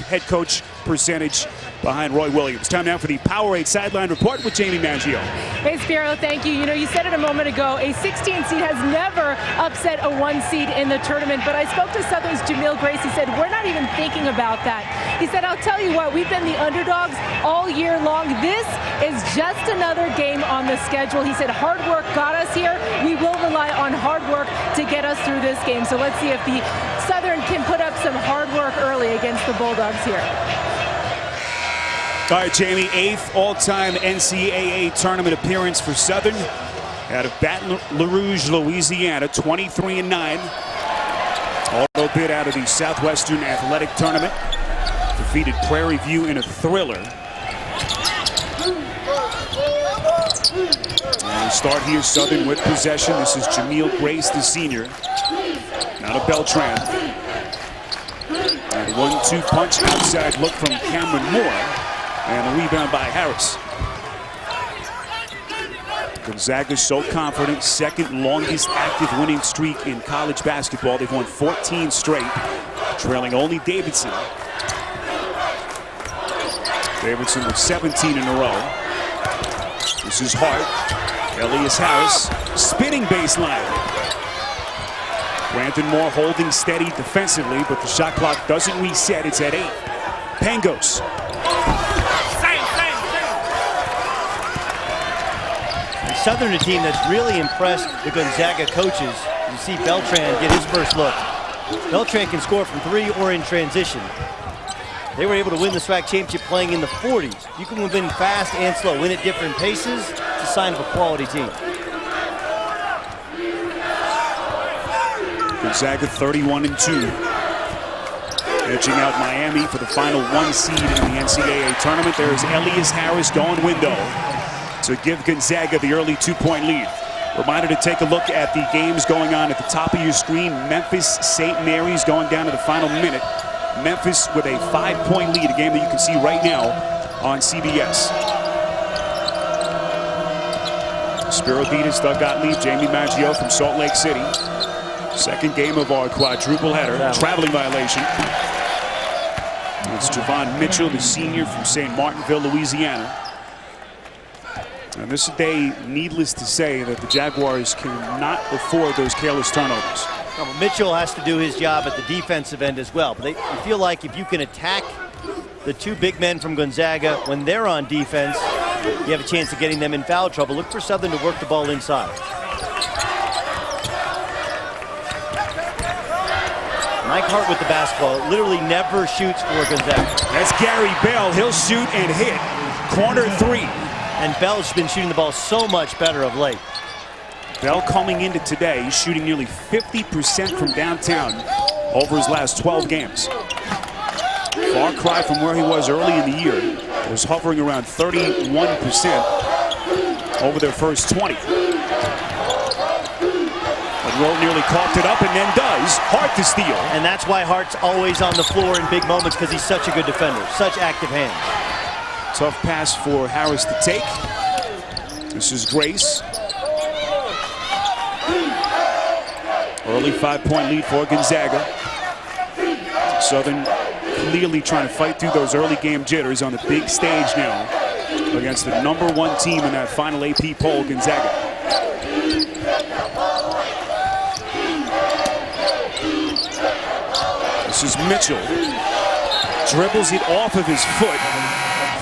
head coach percentage behind Roy Williams. Time now for the Powerade Sideline Report with Jamie Maggio. Hey, Spiro, thank you. You said it a moment ago, a 16 seed has never upset a 1 seed in the tournament, but I spoke to Southern's Jamil Grace. He said, we're not even thinking about that. He said, I'll tell you what, we've been the underdogs all year long. This is just another game on the schedule. He said, hard work got us here. We will rely on hard work to get us through this game. So let's see if the Southern can put up some hard work early against the Bulldogs here. All right, Jamie, 8th all-time NCAA tournament appearance for Southern out of Baton Rouge, Louisiana, 23-9. Auto bid out of the Southwestern Athletic Tournament. Defeated Prairie View in a thriller. And we start here, Southern with possession. This is Jamil Grace, the senior. Now to Beltran. And 1-2 punch outside look from Cameron Moore. And a rebound by Harris. Gonzaga so confident, second longest active winning streak in college basketball. They've won 14 straight, trailing only Davidson. Davidson with 17 in a row. This is Hart. Elias Harris, spinning baseline. Brandon Moore holding steady defensively, but the shot clock doesn't reset. It's at 8. Pangos. Southern, a team that's really impressed the Gonzaga coaches. You see Beltran get his first look. Beltran can score from 3 or in transition. They were able to win the SWAC championship playing in the 40s. You can win fast and slow, win at different paces. It's a sign of a quality team. Gonzaga 31-2. Edging out Miami for the final 1 seed in the NCAA tournament. There's Elias Harris going window to give Gonzaga the early 2-point lead. Reminder to take a look at the games going on at the top of your screen. Memphis, St. Mary's going down to the final minute. Memphis with a 5-point lead, a game that you can see right now on CBS. Spiro Ditas, Doug Gottlieb, Jamie Maggio from Salt Lake City. Second game of our quadruple header. Traveling violation. It's Javon Mitchell, the senior from St. Martinville, Louisiana. And this is a day, needless to say, that the Jaguars cannot afford those careless turnovers. Well, Mitchell has to do his job at the defensive end as well. But they feel like if you can attack the 2 big men from Gonzaga when they're on defense, you have a chance of getting them in foul trouble. Look for Southern to work the ball inside. Mike Hart with the basketball literally never shoots for Gonzaga. That's Gary Bell. He'll shoot and hit. Corner 3. And Bell's been shooting the ball so much better of late. Bell coming into today, he's shooting nearly 50% from downtown over his last 12 games. Far cry from where he was early in the year. He was hovering around 31% over their first 20. Monroe nearly coughed it up and then does. Hart to steal. And that's why Hart's always on the floor in big moments, because he's such a good defender, such active hands. Tough pass for Harris to take. This is Grace. Early 5-point lead for Gonzaga. Southern clearly trying to fight through those early game jitters on the big stage now against the #1 team in that final AP poll, Gonzaga. This is Mitchell. Dribbles it off of his foot.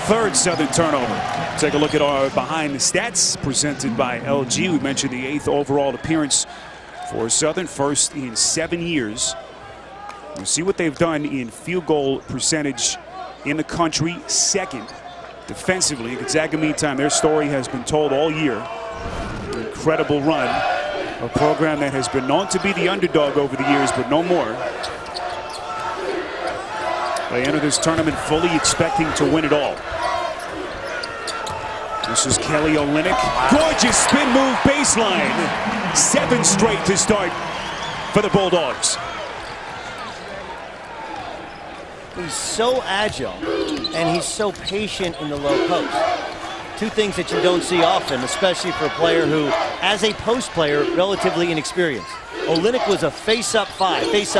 3rd Southern turnover. Take a look at our behind the stats presented by LG. We mentioned the 8th overall appearance for Southern, first in 7 years. We'll see what they've done in field goal percentage in the country, 2nd defensively. Gonzaga, meantime, their story has been told all year. Incredible run. A program that has been known to be the underdog over the years, but no more. They enter this tournament fully expecting to win it all. This is Kelly Olynyk. Gorgeous spin move baseline. 7 straight to start for the Bulldogs. He's so agile, and he's so patient in the low post. two things that you don't see often, especially for a player who, as a post player, relatively inexperienced. Olynyk was a face-up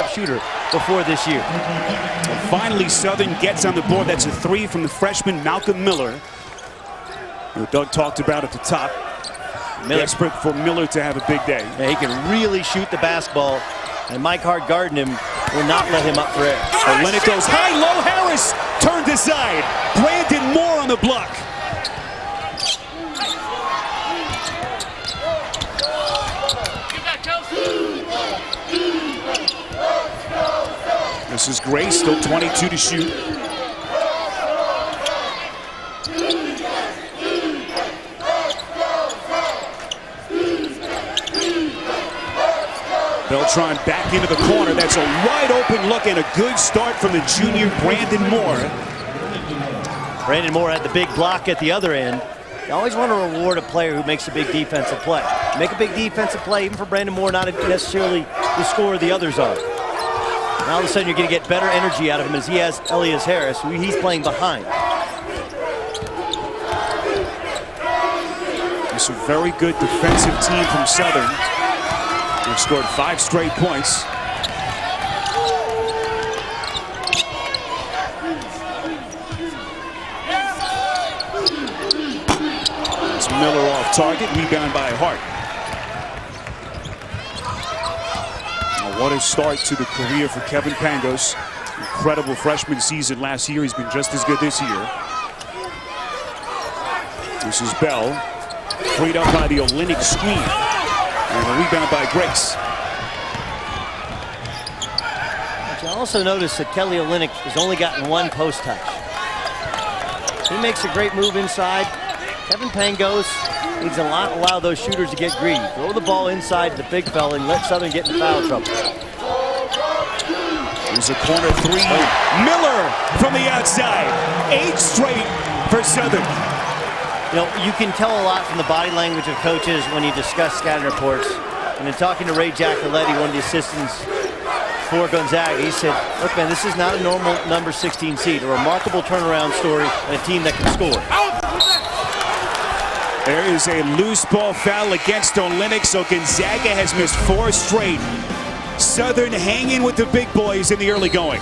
shooter before this year. And finally, Southern gets on the board. That's a three from the freshman Malcolm Miller, who Doug talked about at the top. Desperate for Miller to have a big day. Yeah, he can really shoot the basketball, and Mike Hart guarding him will not let him up for air. Olynyk goes high, low. Harris turned aside. Brandon Moore on the block. This is Gray, still 22 to shoot. Beltran back into the corner. That's a wide open look and a good start from the junior Brandon Moore. Brandon Moore had the big block at the other end. You always want to reward a player who makes a big defensive play. Make a big defensive play, even for Brandon Moore, not necessarily the score the others are. Now all of a sudden you're going to get better energy out of him as he has Elias Harris, who he's playing behind. It's a very good defensive team from Southern. They've scored 5 straight points. It's Miller off target, rebound by Hart. What a start to the career for Kevin Pangos. Incredible freshman season last year. He's been just as good this year. This is Bell, freed up by the Olynyk screen. And a rebound by Grace. But you also notice that Kelly Olynyk has only gotten 1 post touch. He makes a great move inside. Kevin Pangos needs to allow those shooters to get greedy. Throw the ball inside to the big fella and let Southern get in foul trouble. There's a corner three. Miller from the outside. 8 straight for Southern. You know, you can tell a lot from the body language of coaches when you discuss scouting reports. And in talking to Ray Giacoletti, one of the assistants for Gonzaga, he said, look, man, this is not a normal number 16 seed. A remarkable turnaround story and a team that can score. There is a loose ball foul against Olynyk, so Gonzaga has missed 4 straight. Southern hanging with the big boys in the early going.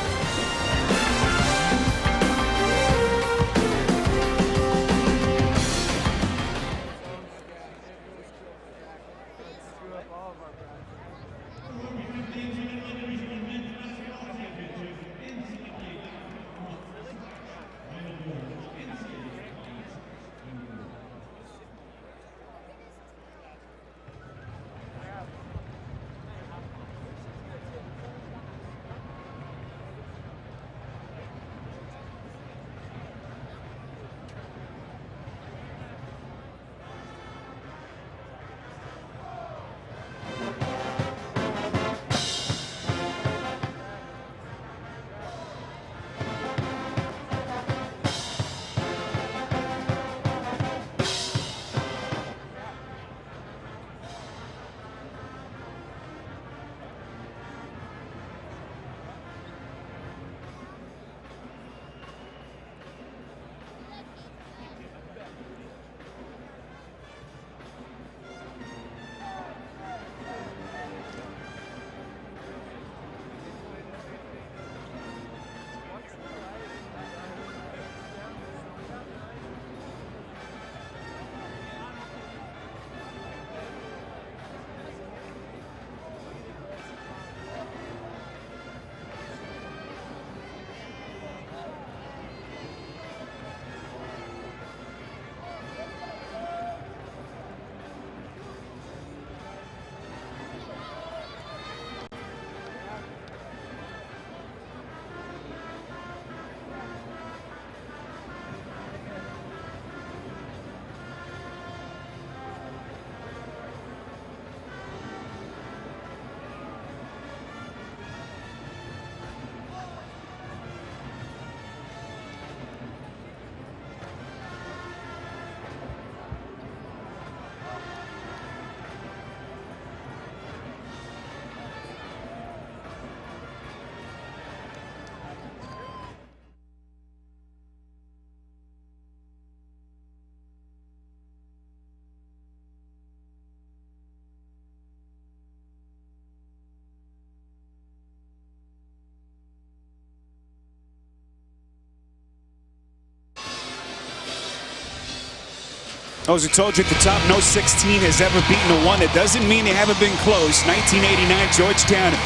As I told you at the top, no 16 has ever beaten a 1. That doesn't mean they haven't been close. 1989, Georgetown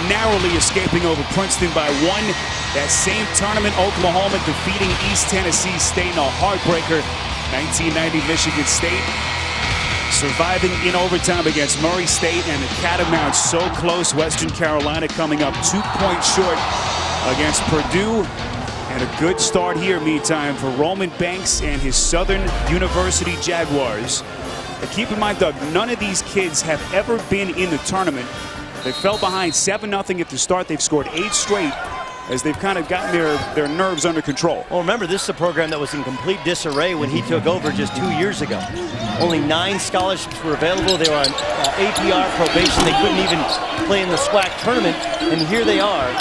narrowly escaping over Princeton by 1. That same tournament, Oklahoma defeating East Tennessee State in a heartbreaker. 1990, Michigan State surviving in overtime against Murray State, and the Catamounts so close. Western Carolina coming up 2 points short against Purdue. And a good start here, meantime, for Roman Banks and his Southern University Jaguars. But keep in mind, Doug, none of these kids have ever been in the tournament. They fell behind 7-0 at the start. They've scored 8 straight as they've kind of gotten their nerves under control. Well, remember, this is a program that was in complete disarray when he took over just 2 years ago. Only 9 scholarships were available. They were on APR probation. They couldn't even play in the SWAC tournament. And here they are,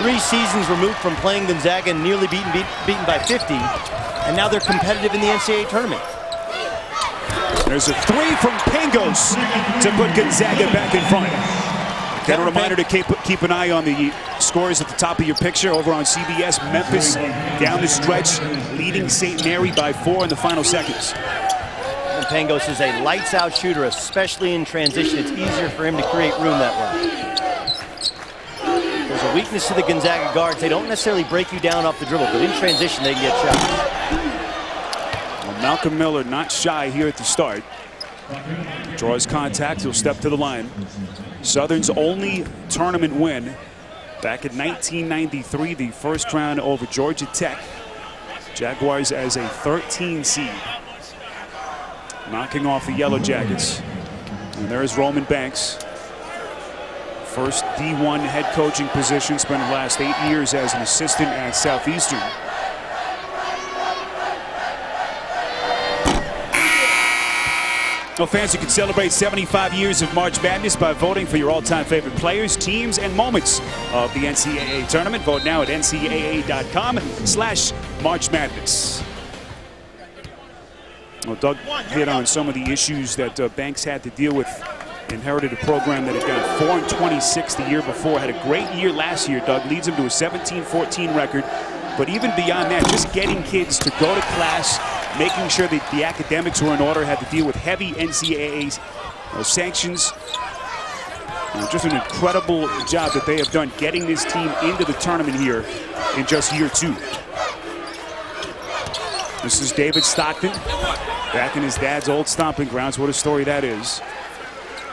3 seasons removed from playing Gonzaga and nearly beaten by 50. And now they're competitive in the NCAA tournament. There's a 3 from Pangos to put Gonzaga back in front. And a reminder to keep an eye on the scores at the top of your picture over on CBS. Memphis down the stretch, leading St. Mary by 4 in the final seconds. And Pangos is a lights-out shooter, especially in transition. It's easier for him to create room that way. There's a weakness to the Gonzaga guards. They don't necessarily break you down off the dribble, but in transition they can get shots. Well, Malcolm Miller not shy here at the start. Draws contact, he'll step to the line. Southern's only tournament win back in 1993, the first round over Georgia Tech. Jaguars as a 13 seed, knocking off the Yellow Jackets. And there's Roman Banks. First D1 head coaching position, spent the last 8 years as an assistant at Southeastern. Well, fans, you can celebrate 75 years of March Madness by voting for your all-time favorite players, teams, and moments of the NCAA tournament. Vote now at ncaa.com/March Madness. Well, Doug hit on some of the issues that Banks had to deal with. Inherited a program that had gone 4-26 the year before. Had a great year last year, Doug. Leads him to a 17-14 record. But even beyond that, just getting kids to go to class, making sure that the academics were in order, had to deal with heavy NCAA sanctions. Just an incredible job that they have done getting this team into the tournament here in just year 2. This is David Stockton, back in his dad's old stomping grounds. What a story that is.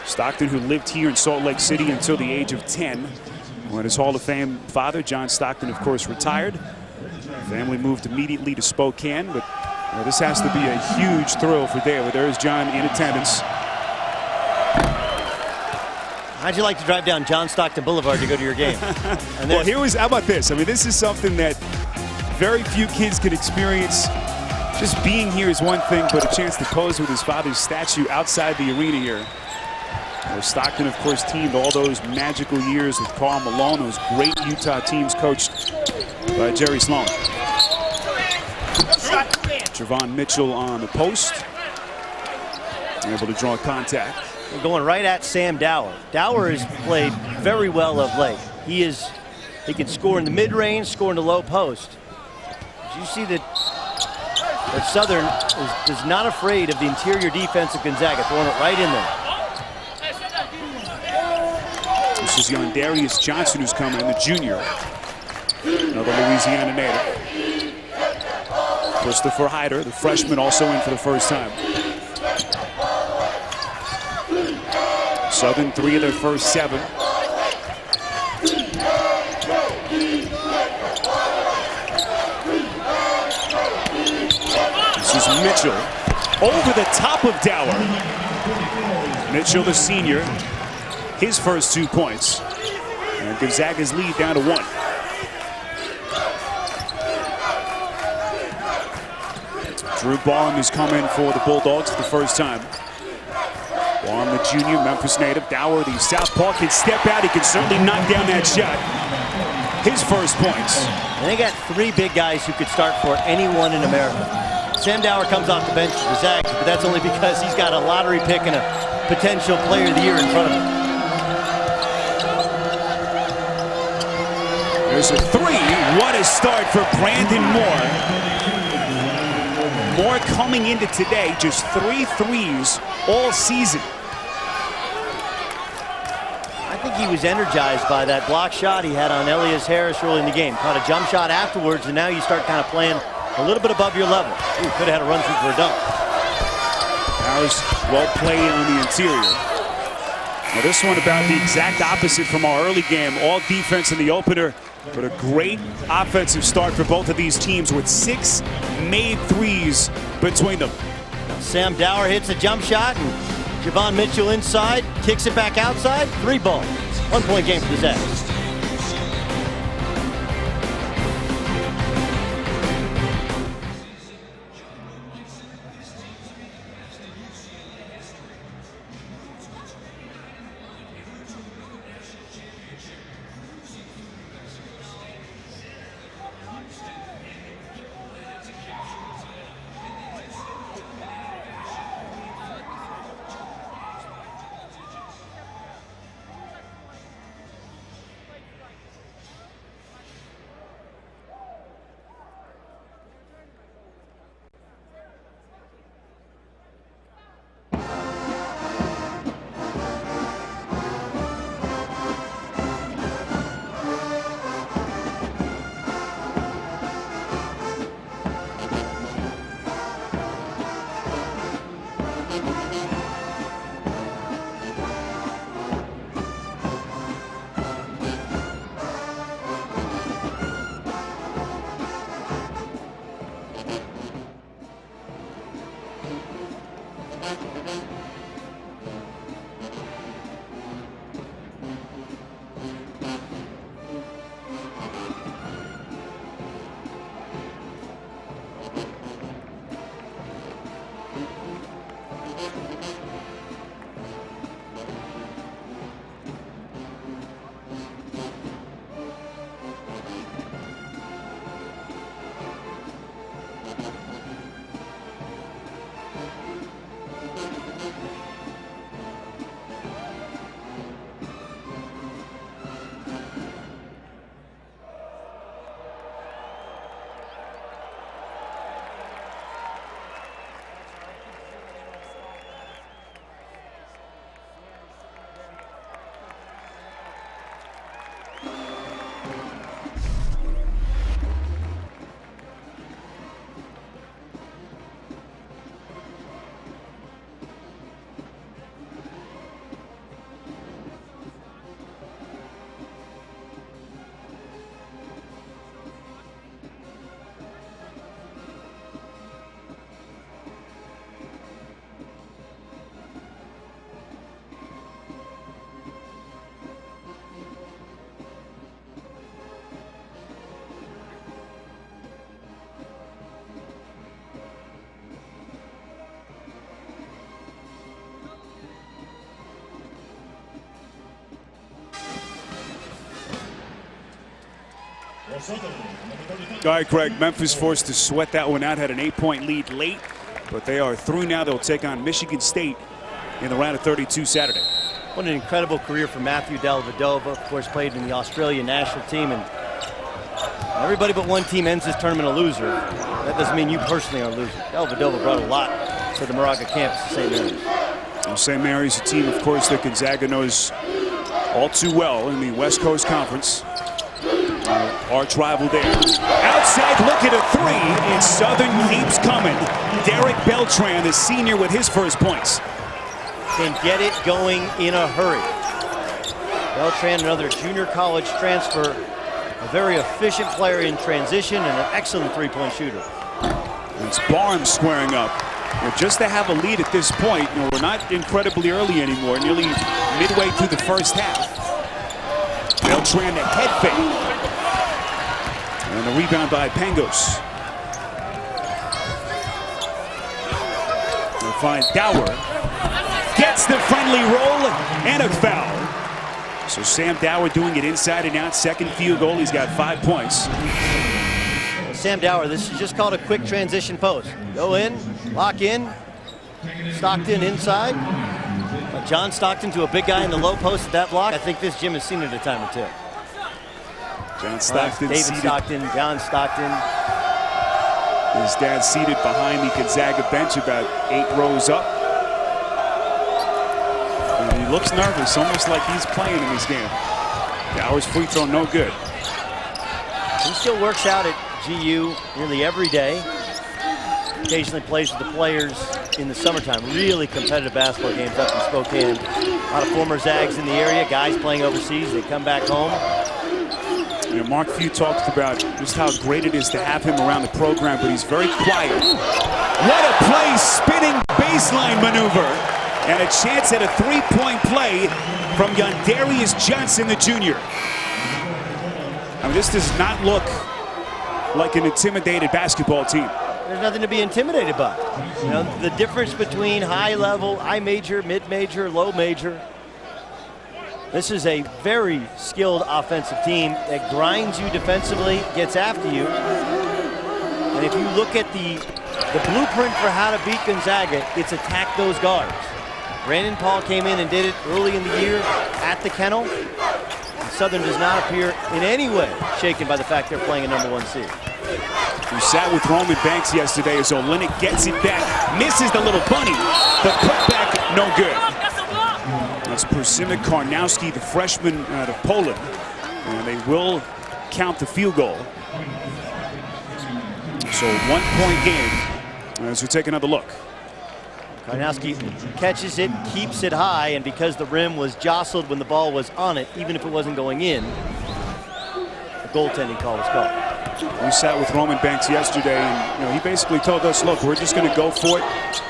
Stockton, who lived here in Salt Lake City until the age of 10, when his Hall of Fame father, John Stockton, of course, retired. Family moved immediately to Spokane, but this has to be a huge thrill for David. There's John in attendance. How'd you like to drive down John Stockton Boulevard to go to your game? And well, how about this? I mean, this is something that very few kids can experience. Just being here is one thing, but a chance to pose with his father's statue outside the arena here. Well, Stockton, of course, teamed all those magical years with Karl Malone, those great Utah teams coached by Jerry Sloan. Javon Mitchell on the post, able to draw contact. We're going right at Sam Dower. Dower has played very well of late. He can score in the mid-range, score in the low post. Did you see that Southern is not afraid of the interior defense of Gonzaga, throwing it right in there. This is Yondarius Johnson, who's coming in, the junior. Another Louisiana native. Christopher Hyder, the freshman, also in for the first time. Southern 3 of their first 7. This is Mitchell over the top of Dower. Mitchell, the senior, his first 2 points. And Gonzaga's lead down to 1. Drew Barham has come in for the Bulldogs for the first time. Barham, the junior, Memphis native. Dower, the southpaw, can step out. He can certainly knock down that shot. His first points. And they got 3 big guys who could start for anyone in America. Sam Dower comes off the bench for the Zags, but that's only because he's got a lottery pick and a potential player of the year in front of him. There's a 3. What a start for Brandon Moore. more coming into today, just 3 threes all season. I think he was energized by that block shot he had on Elias Harris early in the game. Caught a jump shot afterwards, and now you start kind of playing a little bit above your level. Ooh, could have had a run through for a dunk. Harris well played on the interior. Now this one about the exact opposite from our early game. All defense in the opener, but a great offensive start for both of these teams with 6 made threes between them. Sam Dower hits a jump shot, and Javon Mitchell inside, kicks it back outside, 3 ball. 1-point game for the Zags. All right, Greg, Memphis forced to sweat that one out, had an 8-point lead late, but they are through now. They'll take on Michigan State in the round of 32 Saturday. What an incredible career for Matthew Dellavedova. Of course, played in the Australian national team, and everybody but one team ends this tournament a loser. That doesn't mean you personally are a loser. Dellavedova brought a lot to the Moraga campus of St. Mary's. Well, St. Mary's, a team, of course, that Gonzaga knows all too well in the West Coast Conference. Arch rival there. Outside look at a 3, and Southern keeps coming. Derek Beltran, the senior, with his first points. Can get it going in a hurry. Beltran, another junior college transfer, a very efficient player in transition and an excellent 3-point shooter. It's Barnes squaring up. Well, just to have a lead at this point, you know, we're not incredibly early anymore, nearly midway through the first half. Beltran, the head fake. And the rebound by Pangos. We'll find Dower. Gets the friendly roll and a foul. So Sam Dower doing it inside and out. Second field goal. He's got 5 points. Sam Dower, this is just called a quick transition post. Go in, lock in. Stockton inside. John Stockton to a big guy in the low post at that block. I think this Jim has seen it a time or two. John Stockton, David Stockton, John Stockton. His dad seated behind the Gonzaga bench about 8 rows up. And he looks nervous, almost like he's playing in this game. Bauer's free throw no good. He still works out at GU nearly every day. Occasionally plays with the players in the summertime. Really competitive basketball games up in Spokane. A lot of former Zags in the area, guys playing overseas. They come back home. You know, Mark Few talked about just how great it is to have him around the program, but he's very quiet. What a play, spinning baseline maneuver. And a chance at a three-point play from Yondarius Johnson, the junior. I mean, this does not look like an intimidated basketball team. There's nothing to be intimidated by. You know, the difference between high level, high major, mid major, low major. This is a very skilled offensive team that grinds you defensively, gets after you. And if you look at the blueprint for how to beat Gonzaga, it's attack those guards. Brandon Paul came in and did it early in the year at the Kennel. And Southern does not appear in any way shaken by the fact they're playing a #1 seed. Who sat with Roman Banks yesterday as Olynyk gets it back, misses the little bunny. The putback, no good. That's Przemysław Karnowski, the freshman out of Poland. And they will count the field goal. So 1-point game as we take another look. Karnowski catches it, keeps it high, and because the rim was jostled when the ball was on it, even if it wasn't going in, the goaltending call was called. We sat with Roman Banks yesterday, and he basically told us, look, we're just going to go for it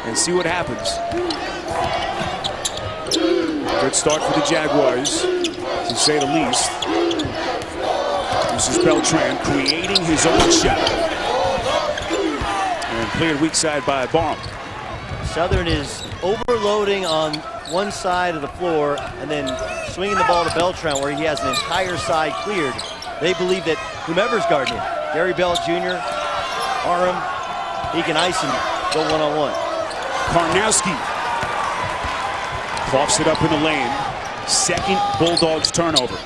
and see what happens. Good start for the Jaguars, to say the least. This is Beltran creating his own shot. And cleared weak side by Barham. Southern is overloading on one side of the floor and then swinging the ball to Beltran where he has an entire side cleared. They believe that whomever's guarding him, Gary Bell Jr., Barham, he can ice him, go one-on-one. Karnowski coughs it up in the lane. Second Bulldogs turnover.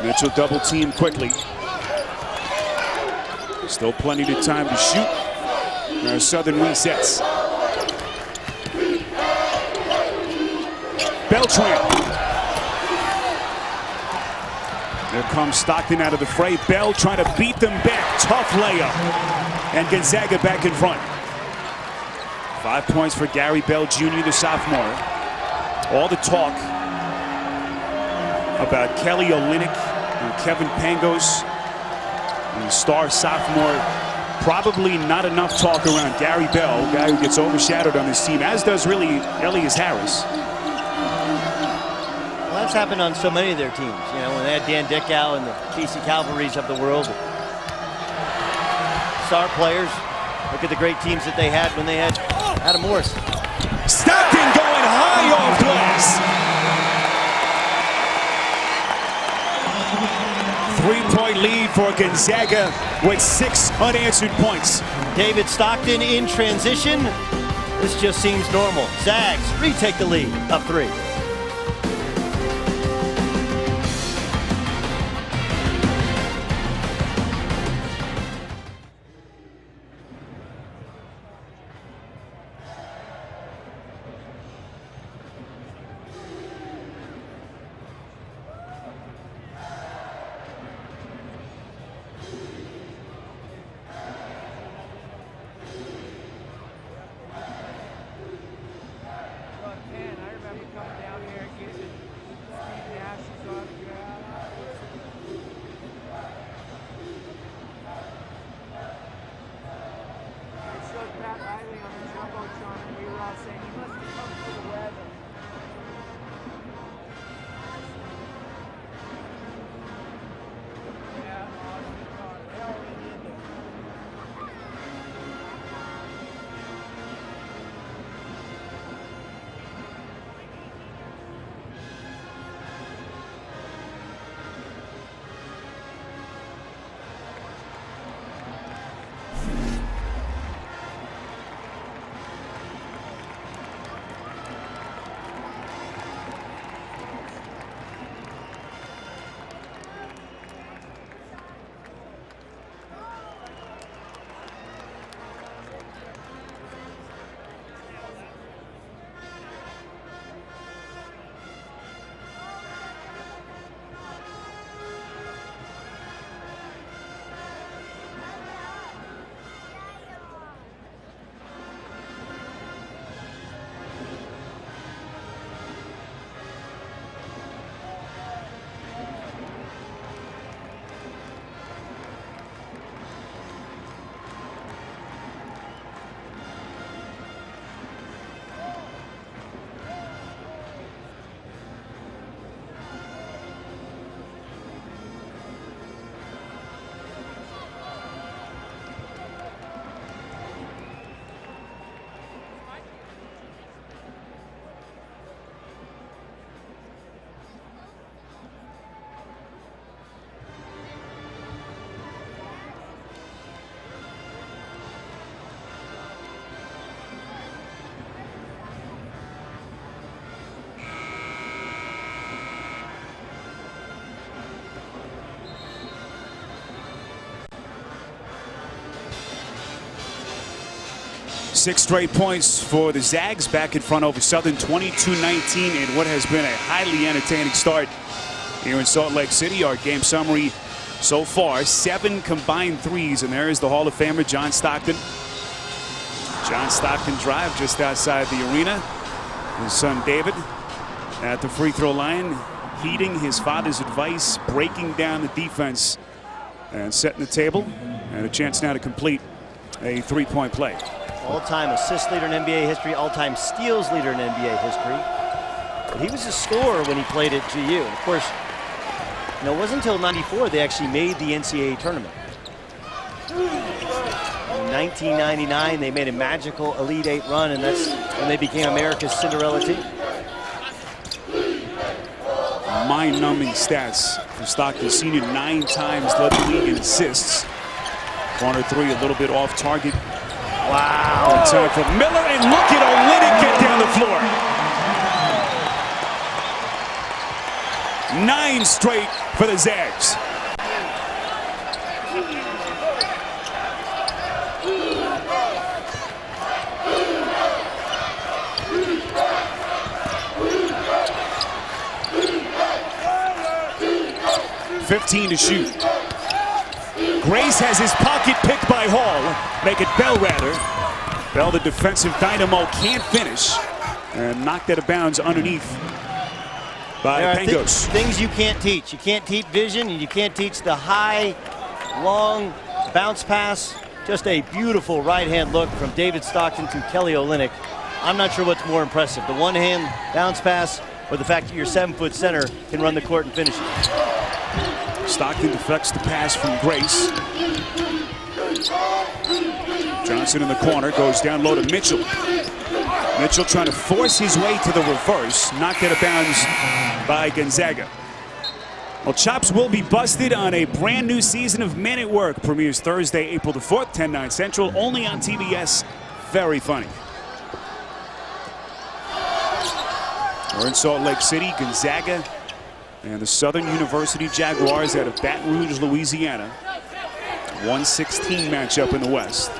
Mitchell double team quickly. Still plenty of time to shoot. Now Southern resets. Beltran. There comes Stockton out of the fray. Bell trying to beat them back. Tough layup. And Gonzaga back in front. 5 points for Gary Bell Jr., the sophomore. All the talk about Kelly Olynyk and Kevin Pangos, the star sophomore. Probably not enough talk around Gary Bell, guy who gets overshadowed on this team, as does really Elias Harris. Well, that's happened on so many of their teams. You know, when they had Dan Dickow and the KC Cavalries of the world. Star players. Look at the great teams that they had when they had Adam Morris. Stockton going high off glass. 3-point lead for Gonzaga with 6 unanswered points. David Stockton in transition. This just seems normal. Zags retake the lead, up 3. I remember coming down. 6 straight points for the Zags, back in front over Southern 22-19 in what has been a highly entertaining start here in Salt Lake City. Our game summary so far: 7 combined threes, and there is the Hall of Famer John Stockton. John Stockton drive just outside the arena. His son David at the free throw line, heeding his father's advice, breaking down the defense and setting the table, and a chance now to complete a 3-point play. All-time assist leader in NBA history, all-time steals leader in NBA history. But he was a scorer when he played at GU. And of course, it wasn't until '94 they actually made the NCAA tournament. In 1999, they made a magical Elite 8 run, and that's when they became America's Cinderella team. Mind-numbing stats for Stockton Sr. 9 times led the league in assists. Corner 3 a little bit off target. Wow. Time for Miller, and look at Olynyk get down the floor. 9 straight for the Zags. .15 to shoot. Grace has his pocket picked by Hall. Make it Bell rather. Bell, the defensive dynamo, can't finish, and knocked out of bounds underneath by Pangos. Things you can't teach. You can't teach vision, and you can't teach the high, long bounce pass. Just a beautiful right-hand look from David Stockton to Kelly Olynyk. I'm not sure what's more impressive, the one-hand bounce pass or the fact that your 7-foot center can run the court and finish it. Stockton deflects the pass from Grace. Johnson in the corner, goes down low to Mitchell. Mitchell trying to force his way to the reverse, knocked out of bounds by Gonzaga. Well, Chops will be busted on a brand new season of Men at Work. Premieres Thursday, April the 4th, 10/9 Central, only on TBS. Very funny. We're in Salt Lake City. Gonzaga and the Southern University Jaguars out of Baton Rouge, Louisiana. 1-16 matchup in the West.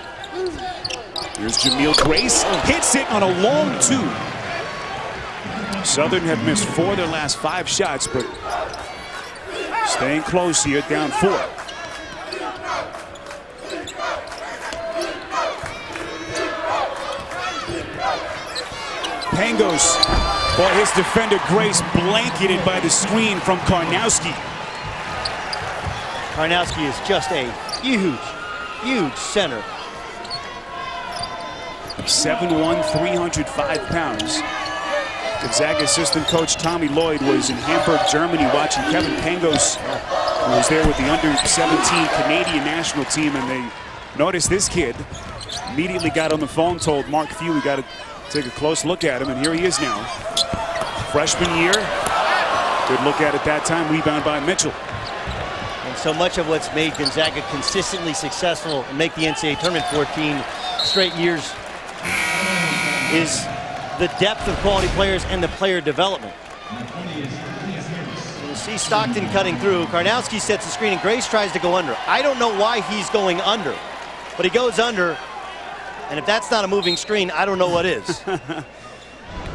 Here's Jameel Grace, hits it on a long 2. Southern have missed 4 of their last 5 shots, but staying close here, down 4. Pangos. Boy, his defender Grace blanketed by the screen from Karnowski. Karnowski is just a huge, huge center. 7'1", 305 pounds. Gonzaga assistant coach Tommy Lloyd was in Hamburg, Germany, watching Kevin Pangos, who was there with the under-17 Canadian national team, and they noticed this kid. Immediately got on the phone, told Mark Few we got to take a close look at him, and here he is now. Freshman year. Good look at it that time. Rebound by Mitchell. And so much of what's made Gonzaga consistently successful and make the NCAA tournament 14 straight years is the depth of quality players and the player development. You see Stockton cutting through. Karnowski sets the screen, and Grace tries to go under. I don't know why he's going under, but he goes under. And if that's not a moving screen, I don't know what is.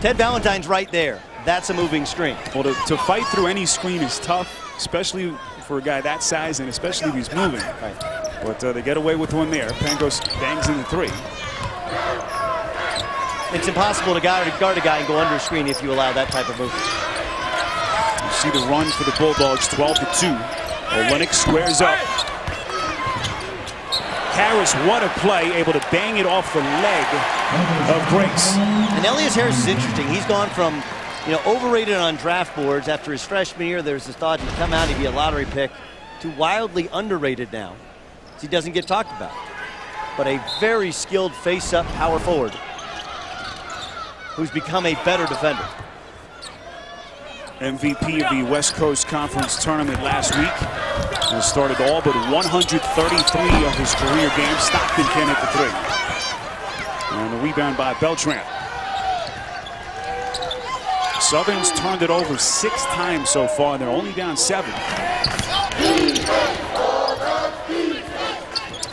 Ted Valentine's right there. That's a moving screen. Well, to fight through any screen is tough, especially for a guy that size, and especially if he's moving. Right. But they get away with one there. Pangos bangs in the 3. It's impossible to guard a guy and go under a screen if you allow that type of movement. You see the run for the Bulldogs, 12-2. Olynyk squares up. Harris, what a play, able to bang it off the leg of Grace. And Elias Harris is interesting. He's gone from, overrated on draft boards after his freshman year. There's this thought he'd come out, he'd be a lottery pick, to wildly underrated now. He doesn't get talked about. But a very skilled face-up power forward who's become a better defender. MVP of the West Coast Conference Tournament last week. He started all but 133 of his career games. Stockton can hit the 3. And a rebound by Beltran. Southern's turned it over 6 times so far, and they're only down 7.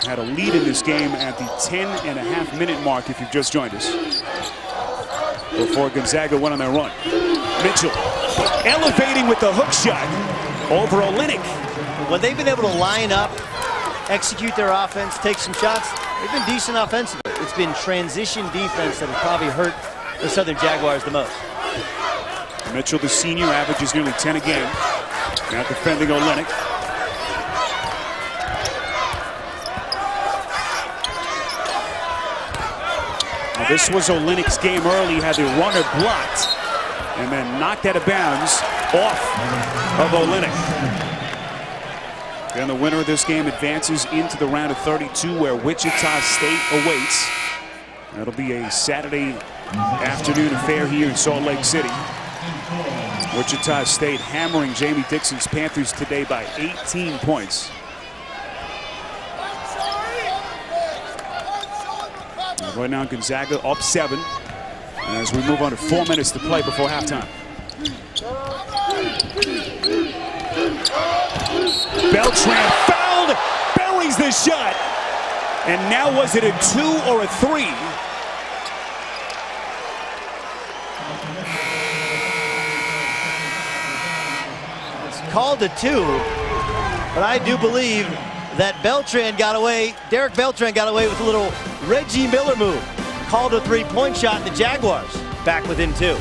had a lead in this game at the 10.5-minute mark if you've just joined us. Before Gonzaga went on their run. Mitchell elevating with the hook shot over Olynyk. When they've been able to line up, execute their offense, take some shots, they've been decent offensively. It's been transition defense that has probably hurt the Southern Jaguars the most. Mitchell, the senior, averages nearly 10 a game. Now defending Olynyk. Now this was Olynyk's game early. He had the runner blocked and then knocked out of bounds off of Olynyk. Then the winner of this game advances into the round of 32 where Wichita State awaits. That'll be a Saturday afternoon affair here in Salt Lake City. Wichita State hammering Jamie Dixon's Panthers today by 18 points. And right now Gonzaga up 7 as we move on to 4 minutes to play before halftime. Beltran fouled, buries the shot. And now was it a 2 or a 3? Called a 2, but I do believe that Beltran got away. Derek Beltran got away with a little Reggie Miller move. Called a 3-point shot, and the Jaguars back within 2.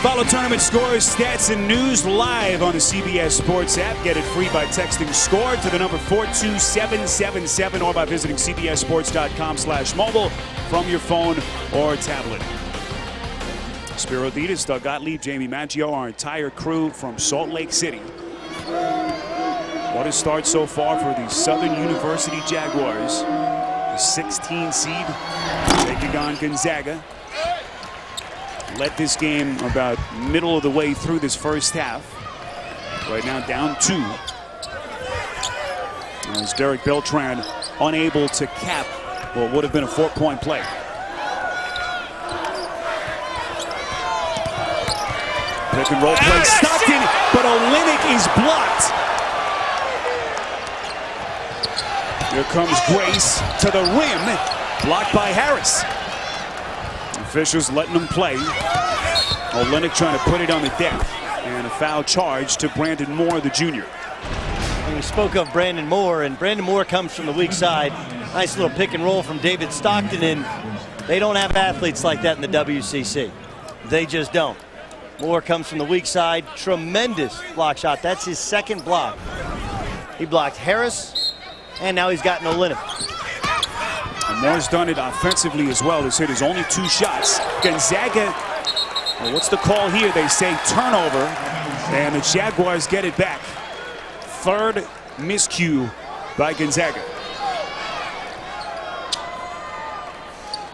Follow tournament scores, stats, and news live on the CBS Sports app. Get it free by texting SCORE to the number 42777 or by visiting cbssports.com/mobile from your phone or tablet. Spiro Ditas, Doug Gottlieb, Jamie Maggio, our entire crew from Salt Lake City. What a start so far for the Southern University Jaguars. The 16 seed taking on Gonzaga. Led this game about middle of the way through this first half. Right now down 2. As Derek Beltran unable to cap what would have been a 4-point play. Pick and roll play. Stockton, but Olynyk is blocked. Here comes Grace to the rim. Blocked by Harris. Officials letting him play. Olynyk trying to put it on the deck. And a foul charge to Brandon Moore, the junior. And we spoke of Brandon Moore, and Brandon Moore comes from the weak side. Nice little pick and roll from David Stockton, and they don't have athletes like that in the WCC. They just don't. Moore comes from the weak side. Tremendous block shot. That's his second block. He blocked Harris, and now he's gotten Olynyk. And Moore's done it offensively as well. He's hit his only 2 shots. Gonzaga, well, what's the call here? They say turnover, and the Jaguars get it back. Third miscue by Gonzaga.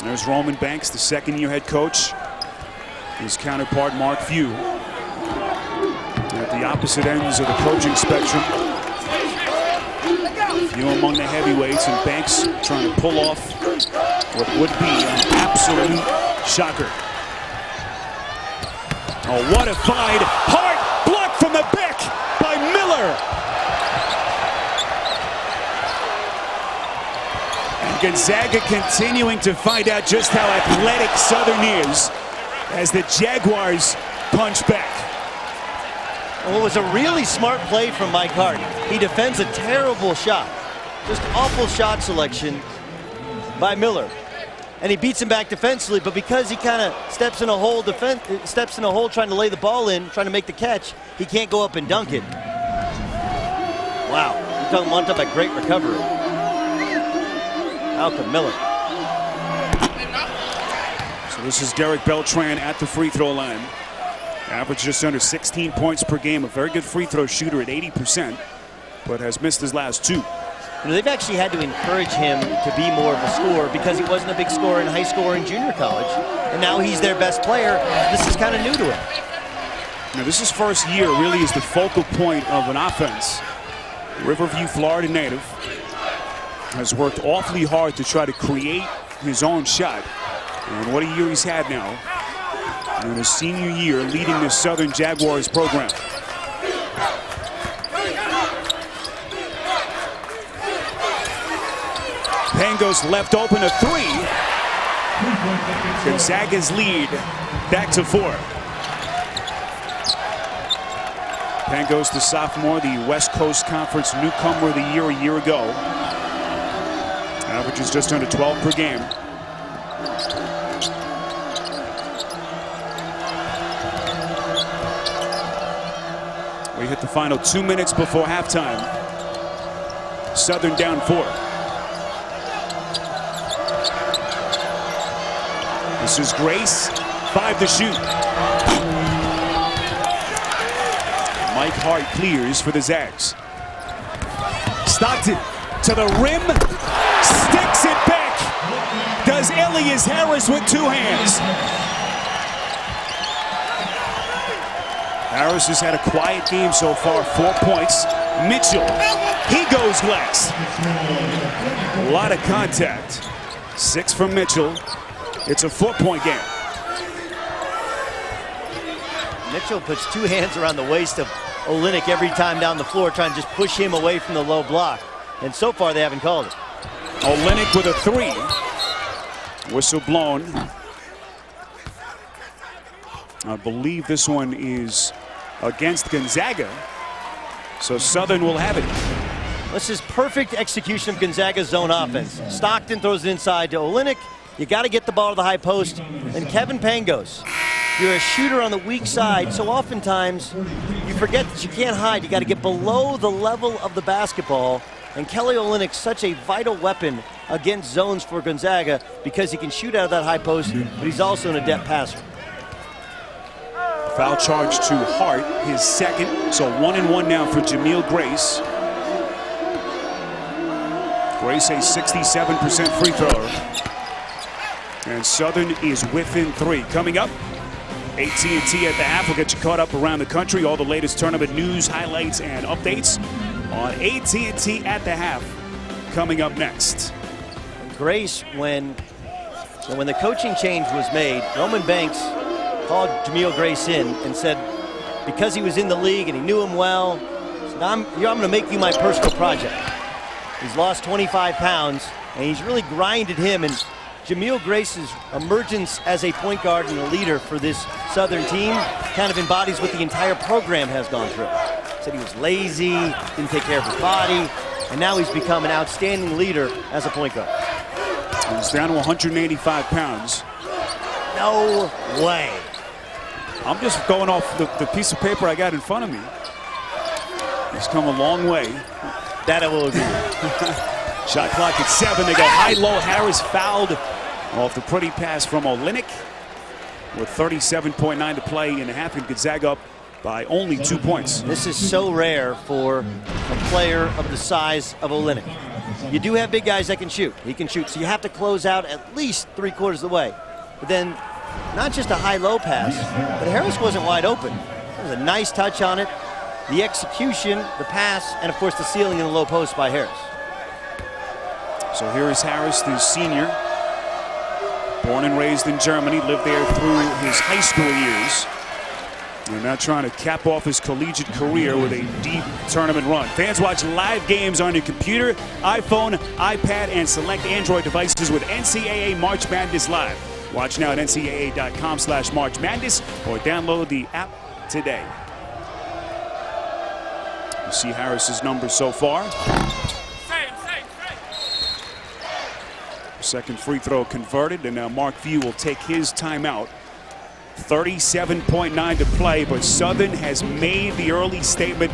There's Roman Banks, the second-year head coach. His counterpart, Mark Few. At the opposite ends of the coaching spectrum. Few among the heavyweights, and Banks trying to pull off what would be an absolute shocker. Oh, what a fight. Hart blocked from the back by Miller. And Gonzaga continuing to find out just how athletic Southern is as the Jaguars punch back. Well, it was a really smart play from Mike Hart. He defends a terrible shot. Just awful shot selection by Miller. And he beats him back defensively, but because he kind of steps in a hole trying to lay the ball in, trying to make the catch, he can't go up and dunk it. Wow, you're talking one time about great recovery. Malcolm Miller. So this is Derek Beltran at the free throw line. Average just under 16 points per game. A very good free throw shooter at 80%, but has missed his last 2. You know, they've actually had to encourage him to be more of a scorer because he wasn't a big scorer in high school or in junior college. And now he's their best player. This is kind of new to him. Now, this is first year, really is the focal point of an offense. Riverview, Florida native, has worked awfully hard to try to create his own shot. And what a year he's had now. In his senior year, leading the Southern Jaguars program. Pangos left open a 3. Gonzaga's lead back to 4. Pangos, the sophomore, the West Coast Conference newcomer of the year a year ago. Averages just under 12 per game. We hit the final 2 minutes before halftime. Southern down 4. This is Grace, 5 to shoot. Mike Hart clears for the Zags. Stockton to the rim, sticks it back. Does Elias Harris with 2 hands. Harris has had a quiet game so far, 4 points. Mitchell, he goes glass. A lot of contact. 6 from Mitchell. It's a 4-point game. Mitchell puts 2 hands around the waist of Olynyk every time down the floor, trying to just push him away from the low block. And so far, they haven't called it. Olynyk with a 3. Whistle blown. I believe this one is against Gonzaga. So Southern will have it. This is perfect execution of Gonzaga's zone offense. Stockton throws it inside to Olynyk. You got to get the ball to the high post. And Kevin Pangos, you're a shooter on the weak side, so oftentimes you forget that you can't hide. You got to get below the level of the basketball. And Kelly Olynyk's such a vital weapon against zones for Gonzaga because he can shoot out of that high post, but he's also an adept passer. Foul charge to Hart, his second. So 1-1 now for Jameel Grace. Grace, a 67% free thrower. And Southern is within 3. Coming up, AT&T at the half. We'll get you caught up around the country. All the latest tournament news, highlights, and updates on AT&T at the half. Coming up next. Grace, when the coaching change was made, Roman Banks called Jameel Grace in and said, because he was in the league and he knew him well, he said, I'm going to make you my personal project. He's lost 25 pounds, and he's really grinded him. And Jameel Grace's emergence as a point guard and a leader for this Southern team kind of embodies what the entire program has gone through. Said he was lazy, didn't take care of his body, and now he's become an outstanding leader as a point guard. He's down to 185 pounds. No way. I'm just going off the piece of paper I got in front of me. He's come a long way. That I will agree with. Shot clock at 7. They go high-low. Harris fouled off the pretty pass from Olynyk with 37.9 to play in the half, and Gonzaga up by only 2 points. This is so rare for a player of the size of Olynyk. You do have big guys that can shoot. He can shoot, so you have to close out at least 3/4 of the way. But then, not just a high-low pass, but Harris wasn't wide open. There was a nice touch on it. The execution, the pass, and of course the sealing in the low post by Harris. So here is Harris, the senior. Born and raised in Germany, lived there through his high school years. And now trying to cap off his collegiate career with a deep tournament run. Fans watch live games on your computer, iPhone, iPad, and select Android devices with NCAA March Madness Live. Watch now at ncaa.com/March Madness or download the app today. You see Harris's numbers so far. Second free throw converted, and now Mark Few will take his timeout. 37.9 to play, but Southern has made the early statement.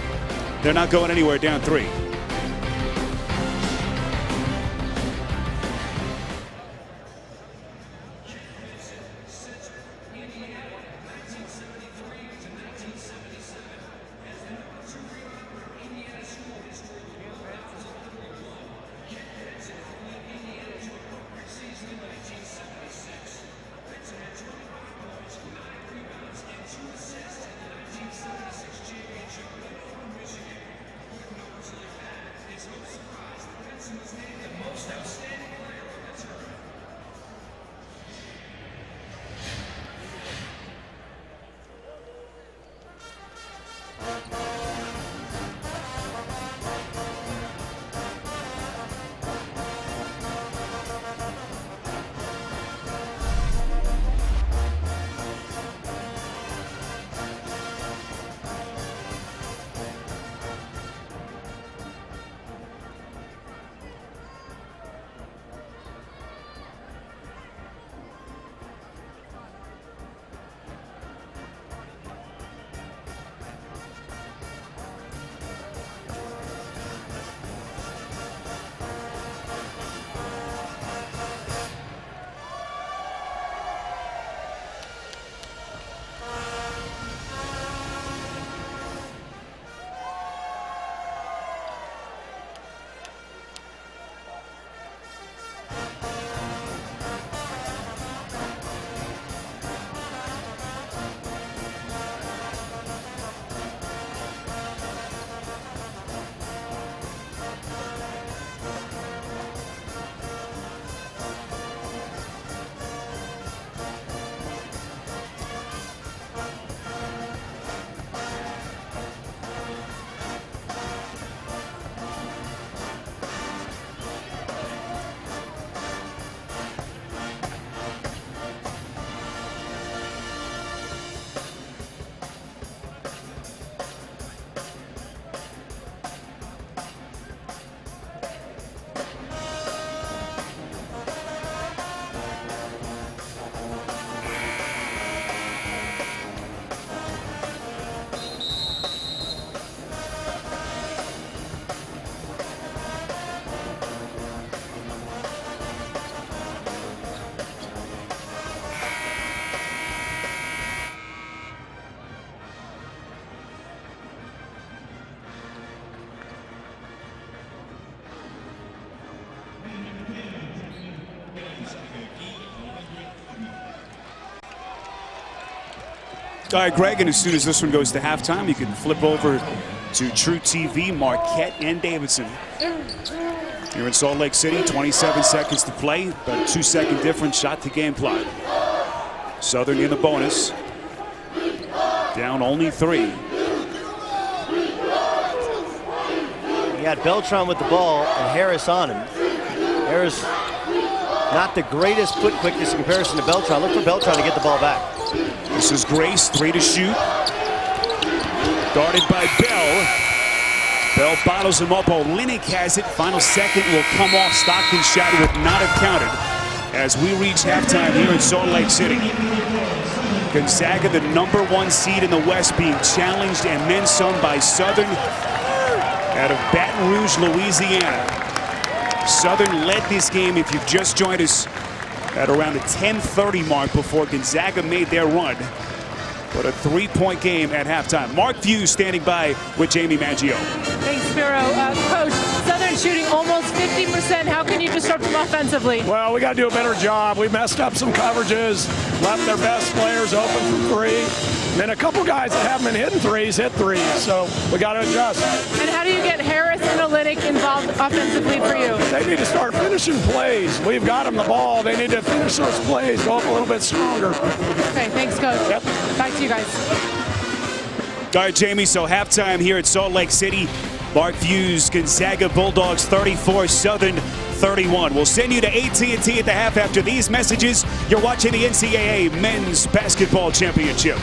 They're not going anywhere down 3. All right, Greg, and as soon as this one goes to halftime, you can flip over to True TV, Marquette and Davidson. Here in Salt Lake City, 27 seconds to play, about a 2-second difference, shot to game clock. Southern in the bonus. Down only 3. He had Beltran with the ball and Harris on him. Harris, not the greatest foot quickness in comparison to Beltran. Look for Beltran to get the ball back. This is Grace, 3 to shoot. Guarded by Bell. Bell bottles him up. Olynyk has it. Final second will come off. Stockton's shot would not have counted as we reach halftime here in Salt Lake City. Gonzaga, the #1 seed in the West, being challenged and then some by Southern out of Baton Rouge, Louisiana. Southern led this game, if you've just joined us, at around the 10:30 mark before Gonzaga made their run. But a 3-point game at halftime. Mark Few standing by with Jamie Maggio. Thanks, Spiro. Coach, Southern shooting almost 50%. How can you disrupt them offensively? Well, we got to do a better job. We messed up some coverages, left their best players open for 3. And then a couple guys that haven't been hitting threes hit threes. So we got to adjust. And how do you get Harris and Olynyk involved offensively for you? They need to start finishing plays. We've got them the ball. They need to finish those plays, go up a little bit stronger. Okay, thanks, Coach. Yep. Back to you guys. All right, Jamie, so halftime here at Salt Lake City. Mark Few's Gonzaga Bulldogs 34, Southern 31. We'll send you to AT&T at the half after these messages. You're watching the NCAA Men's Basketball Championship.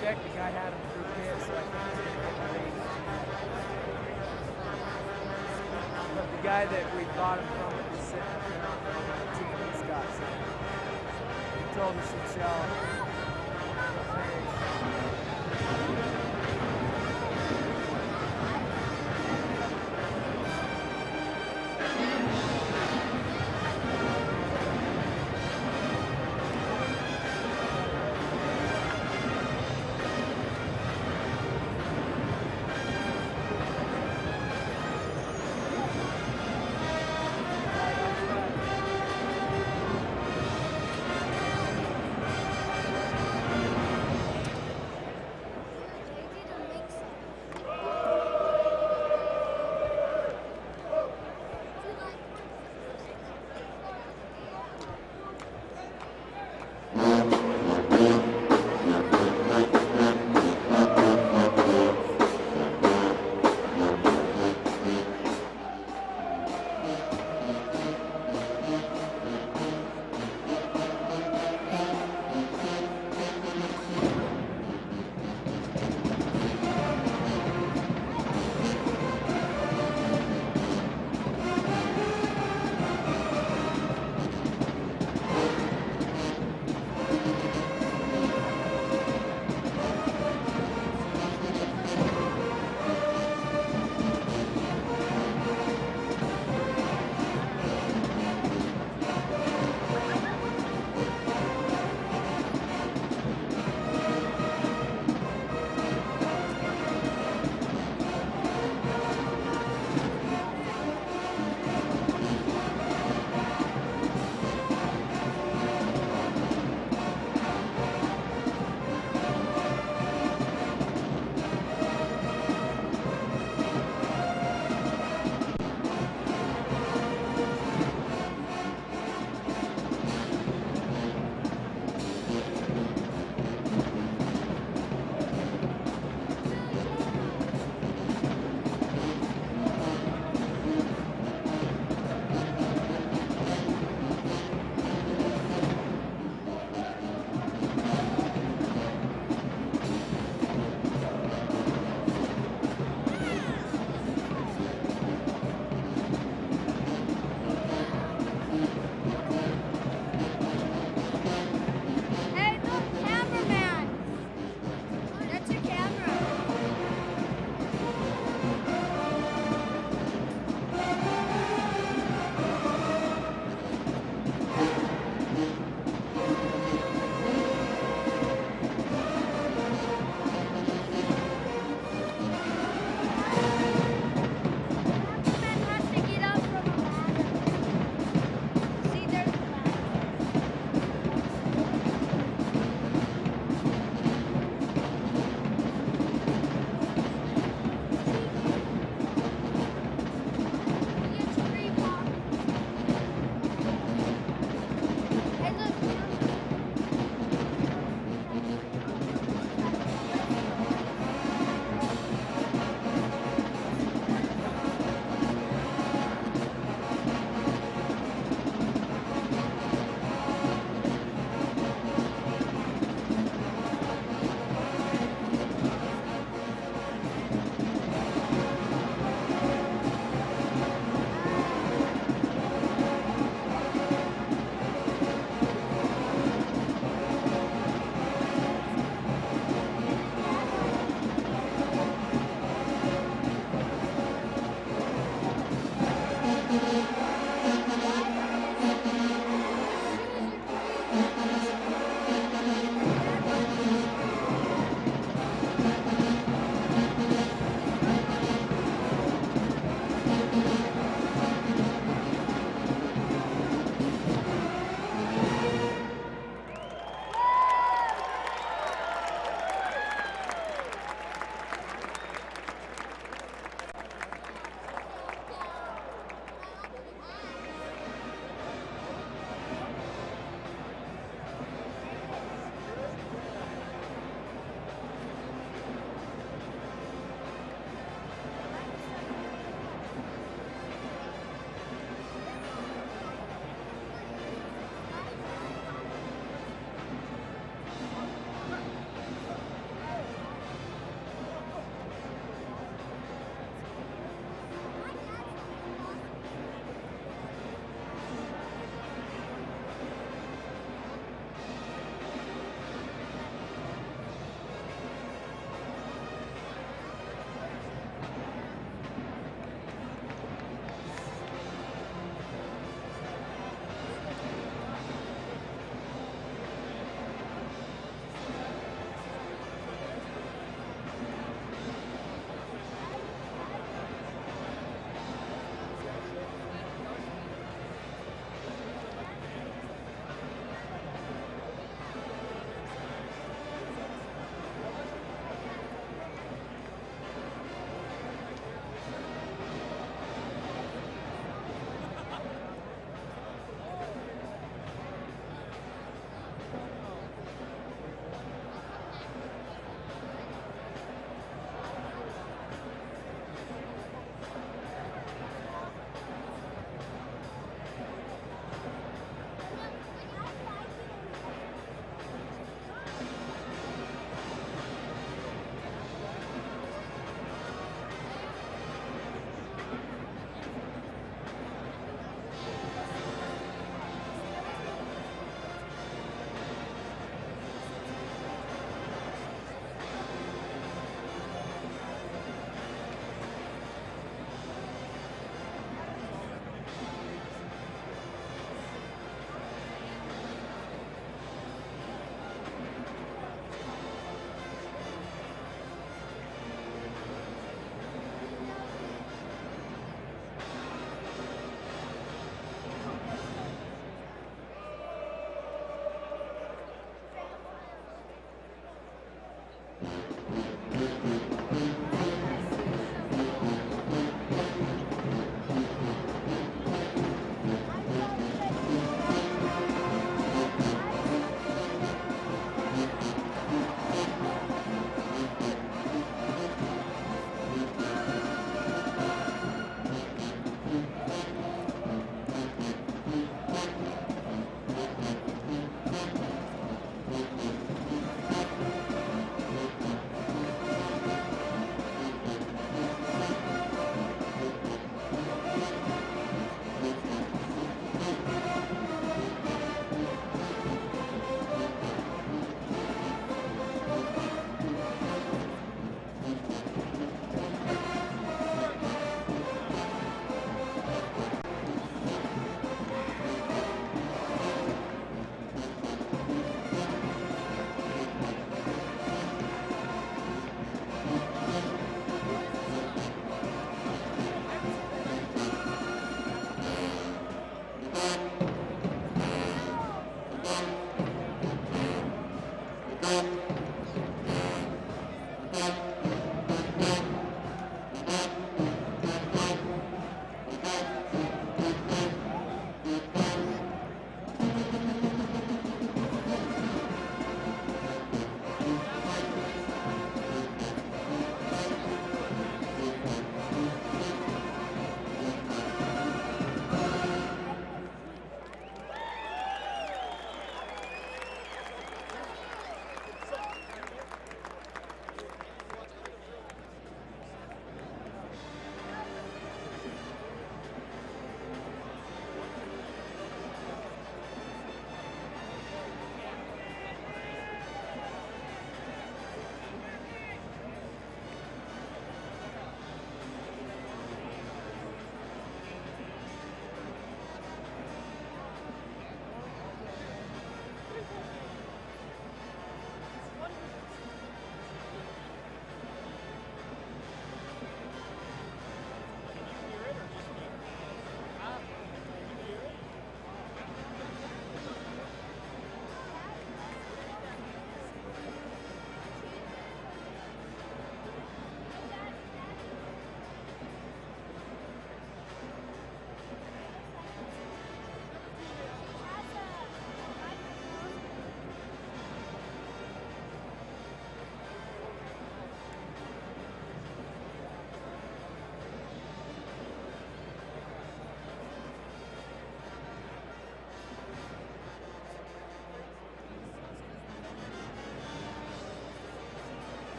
Check, the guy had him through kids, so I think but the guy that we bought him from was sitting up there on the team he's got, so he told us to sell him.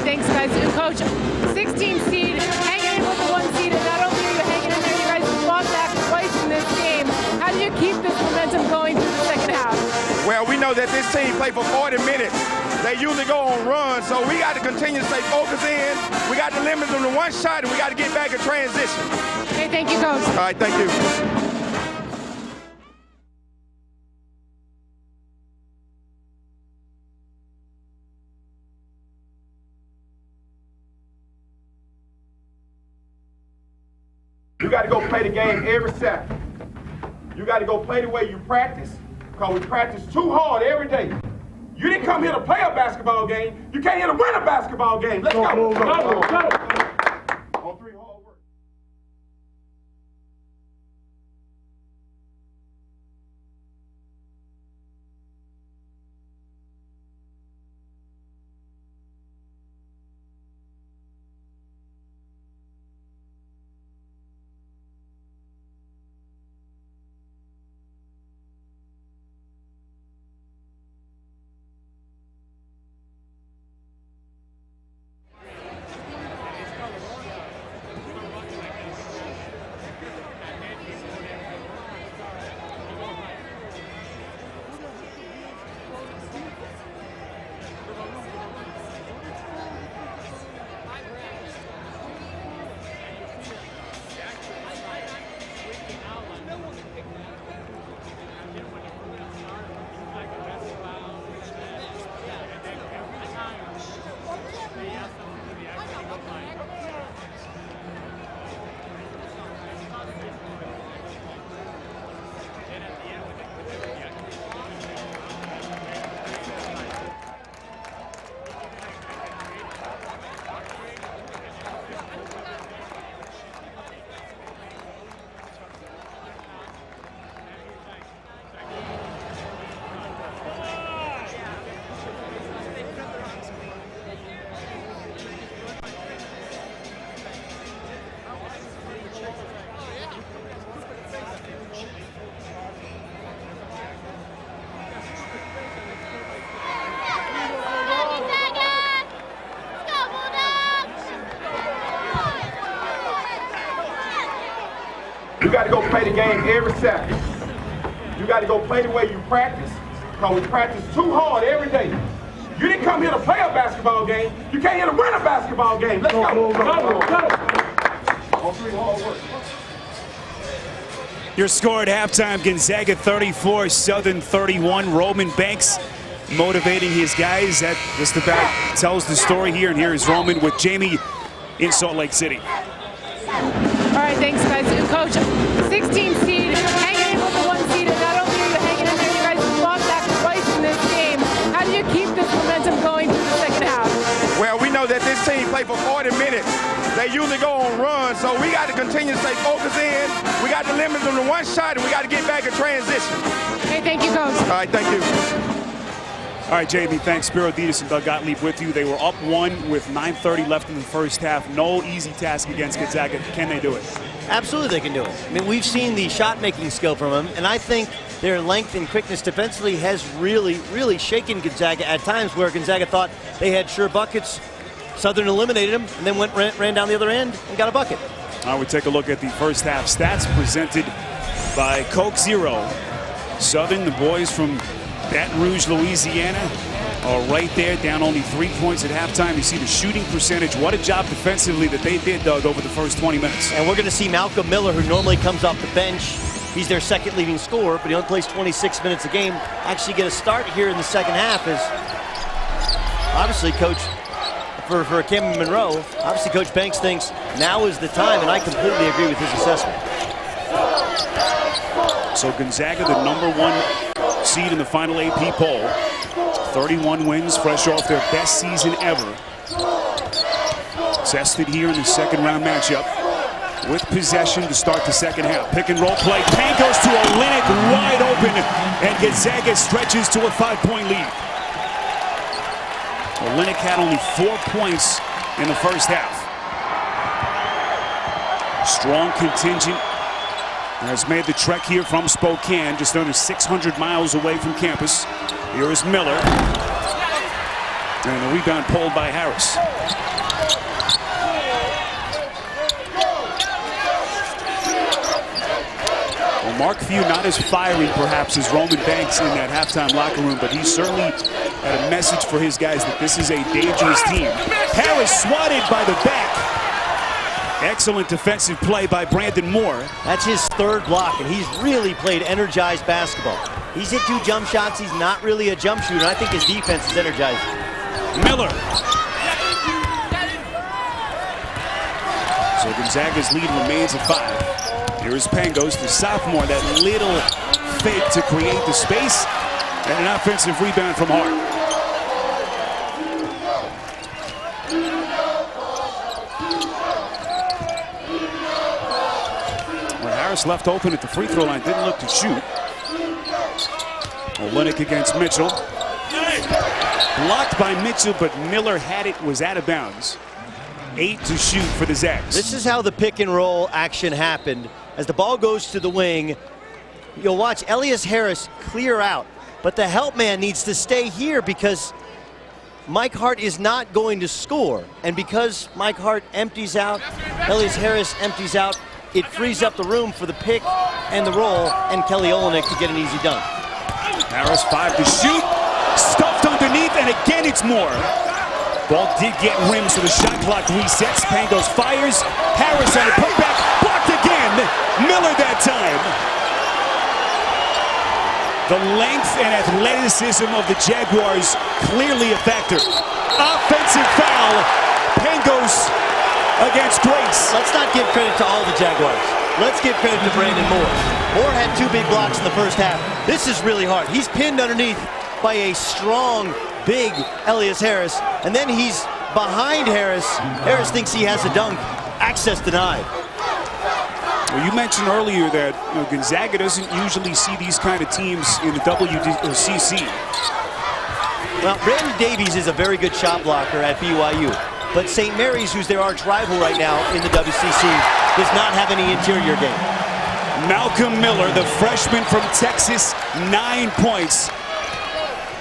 thanks, guys. Coach, 16 seed, hanging in with the 1 seed, and not only are you hanging in there, you guys fought back twice in this game. How do you keep this momentum going through the second half? Well, we know that this team played for 40 minutes. They usually go on runs, so we got to continue to stay focused in. We got to limit them to one shot, and we got to get back in transition. Okay, thank you, Coach. All right, thank you. You got to go play the game every second. You got to go play the way you practice, because we practice too hard every day. You didn't come here to play a basketball game. You came here to win a basketball game. Let's go. On three, hard work. You got to go play the game every second. You got to go play the way you practice, because we practice too hard every day. You didn't come here to play a basketball game. You came here to win a basketball game. Let's go. On three, hard work. Your score at halftime, Gonzaga 34, Southern 31. Roman Banks motivating his guys. That just about tells the story here. And here is Roman with Jamie in Salt Lake City. All right, thanks, guys. Coach, 16 seed, hanging in with the 1 seed, and not only are you hanging in there, you guys fought back twice in this game. How do you keep this momentum going through the second half? Well, we know that this team played for 40 minutes. They usually go on runs, so we got to continue to stay focused in. We got to limit them to one shot, and we got to get back in transition. Okay, thank you, Coach. All right, thank you. All right, JB, thanks. Spiro Ditas and Doug Gottlieb with you. They were up 1 with 9:30 left in the first half. No easy task against Gonzaga. Can they do it? Absolutely they can do it. I mean, we've seen the shot-making skill from them, and I think their length and quickness defensively has really, really shaken Gonzaga at times where Gonzaga thought they had sure buckets. Southern eliminated them and then ran down the other end and got a bucket. All right, we take a look at the first half stats presented by Coke Zero. Southern, the boys from Baton Rouge, Louisiana, are right there, down only 3 points at halftime. You see the shooting percentage. What a job defensively that they did, Doug, over the first 20 minutes. And we're going to see Malcolm Miller, who normally comes off the bench. He's their second leading scorer, but he only plays 26 minutes a game. Actually get a start here in the second half as obviously Coach, for Cameron Monroe, obviously Coach Banks thinks now is the time, and I completely agree with his assessment. So Gonzaga, the #1 seed in the final AP poll. 31 wins, fresh off their best season ever. Tested here in the second round matchup with possession to start the second half. Pick and roll play. Payne goes to Olynyk wide open, and Gonzaga stretches to a 5-point lead. Olynyk had only 4 points in the first half. Strong contingent has made the trek here from Spokane, just under 600 miles away from campus. Here is Miller. And the rebound pulled by Harris. Well, Mark Few not as fiery perhaps as Roman Banks in that halftime locker room, but he certainly had a message for his guys that this is a dangerous team. Harris swatted by the back. Excellent defensive play by Brandon Moore. That's his third block, and he's really played energized basketball. He's hit 2 jump shots. He's not really a jump shooter. I think his defense is energized. Miller. So Gonzaga's lead remains at 5. Here is Pangos, the sophomore, that little fake to create the space, and an offensive rebound from Hart. Well, Harris left open at the free throw line, didn't look to shoot. Olynyk against Mitchell. Blocked by Mitchell, but Miller had it, was out of bounds. 8 to shoot for the Zags. This is how the pick and roll action happened. As the ball goes to the wing, you'll watch Elias Harris clear out, but the help man needs to stay here because Mike Hart is not going to score. And because Mike Hart empties out, Elias Harris empties out, it frees up the room for the pick and the roll and Kelly Olynyk to get an easy dunk. Harris 5 to shoot, stuffed underneath, and again it's Moore. Ball did get rimmed, so the shot clock resets. Pangos fires. Harris on a putback, blocked again. Miller that time. The length and athleticism of the Jaguars clearly a factor. Offensive foul. Pangos against Grace. Let's not give credit to all the Jaguars. Let's give credit to Brandon Moore. Moore had 2 big blocks in the first half. This is really hard. He's pinned underneath by a strong, big Elias Harris, and then he's behind Harris. Harris thinks he has a dunk. Access denied. Well, you mentioned earlier that Gonzaga doesn't usually see these kind of teams in the WCC. Well, Brandon Davies is a very good shot blocker at BYU, but St. Mary's, who's their arch rival right now in the WCC, does not have any interior game. Malcolm Miller, the freshman from Texas, 9 points.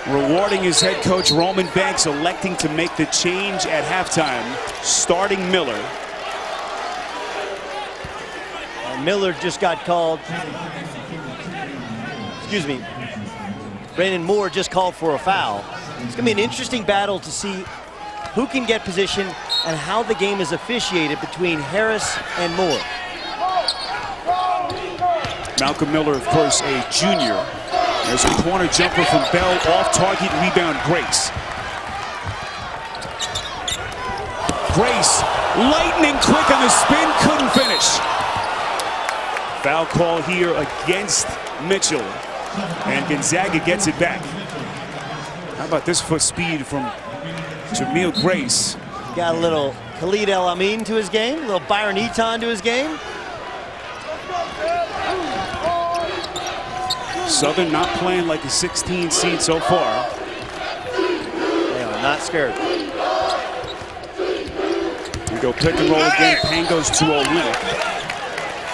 Rewarding his head coach Roman Banks, electing to make the change at halftime, starting Miller. Miller just got called. Excuse me. Brandon Moore just called for a foul. It's going to be an interesting battle to see who can get position and how the game is officiated between Harris and Moore. Malcolm Miller, of course, a junior. There's a corner jumper from Bell, off target, rebound Grace. Grace, lightning quick on the spin, couldn't finish. Foul call here against Mitchell, and Gonzaga gets it back. How about this foot speed from Jameel Grace? Got a little Khalid El Amin to his game, a little Byron Eaton to his game. Southern not playing like a 16 seed so far. They are not scared. We go pick and roll again. Pangos to Olynyk.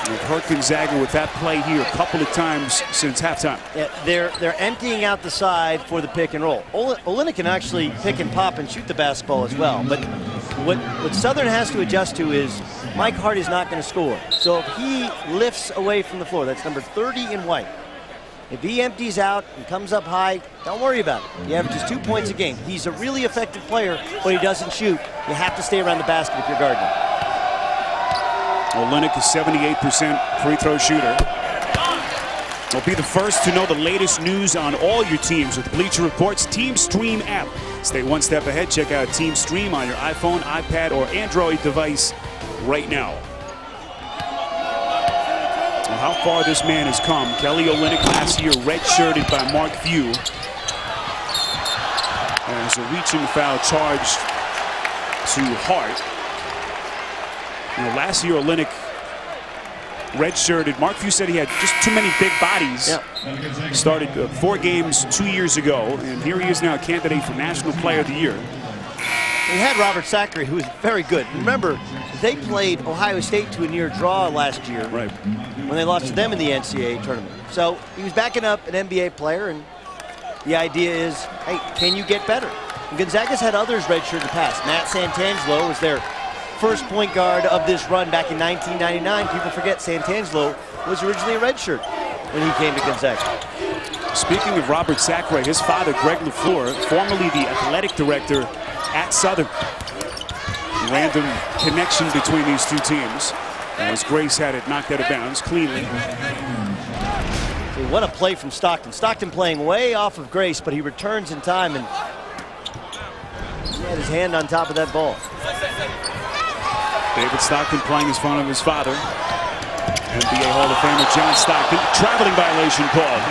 We've hurt Gonzaga with that play here a couple of times since halftime. Yeah, they're emptying out the side for the pick and roll. Olynyk can actually pick and pop and shoot the basketball as well. But what Southern has to adjust to is Mike Hart is not going to score. So if he lifts away from the floor, that's number 30 in white. If he empties out and comes up high, don't worry about it. He averages 2 points a game. He's a really effective player, but he doesn't shoot. You have to stay around the basket if you're guarding him. Olynyk is 78% free throw shooter. We'll be the first to know the latest news on all your teams with Bleacher Report's Team Stream app. Stay one step ahead. Check out Team Stream on your iPhone, iPad, or Android device right now. Well, how far this man has come. Kelly Olynyk last year redshirted by Mark Few. And there's a reaching foul charged to Hart. Last year Olynyk redshirted. Mark Few said he had just too many big bodies. Yeah. Started 4 games 2 years ago, and here he is now, a candidate for National Player of the Year. He had Robert Sacre, who was very good. Remember, they played Ohio State to a near draw last year, right, when they lost to them in the NCAA tournament. So he was backing up an NBA player, and the idea is, hey, can you get better? And Gonzaga's had others redshirt in the past. Matt Santangelo was their first point guard of this run back in 1999. People forget Santangelo was originally a redshirt when he came to Gonzaga. Speaking of Robert Sacre, his father, Greg LaFleur, formerly the athletic director at Southern. Random connection between these two teams, as Grace had it knocked out of bounds cleanly. So what a play from Stockton. Stockton playing way off of Grace, but he returns in time, and he had his hand on top of that ball. David Stockton playing in front of his father. NBA Hall of Famer John Stockton. Traveling violation called.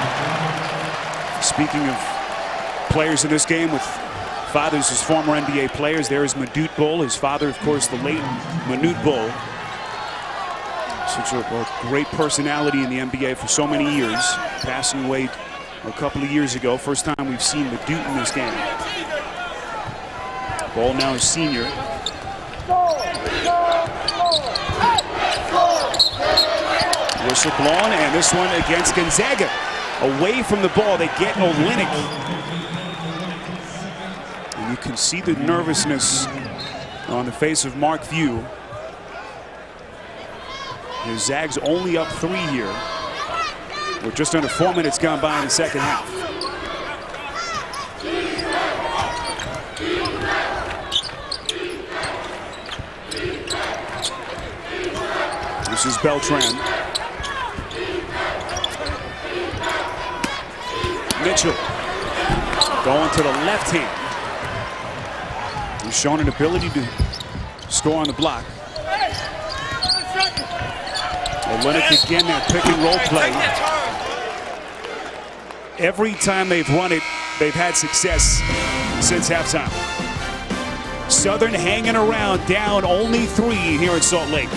Speaking of players in this game with fathers as former NBA players, there is Manute Bol. His father, of course, the late Manute Bol. Such a great personality in the NBA for so many years. Passing away a couple of years ago. First time we've seen Manute in this game. Bol now a senior. Whistle blown, and this one against Gonzaga. Away from the ball, they get Olynyk. And you can see the nervousness on the face of Mark Few. His Zags only up 3 here. With just under 4 minutes gone by in the second half. This is Beltran. Mitchell going to the left hand. He's shown an ability to score on the block. Olynyk again, that pick and roll play. Every time they've run it, they've had success since halftime. Southern hanging around, down only 3 here in Salt Lake.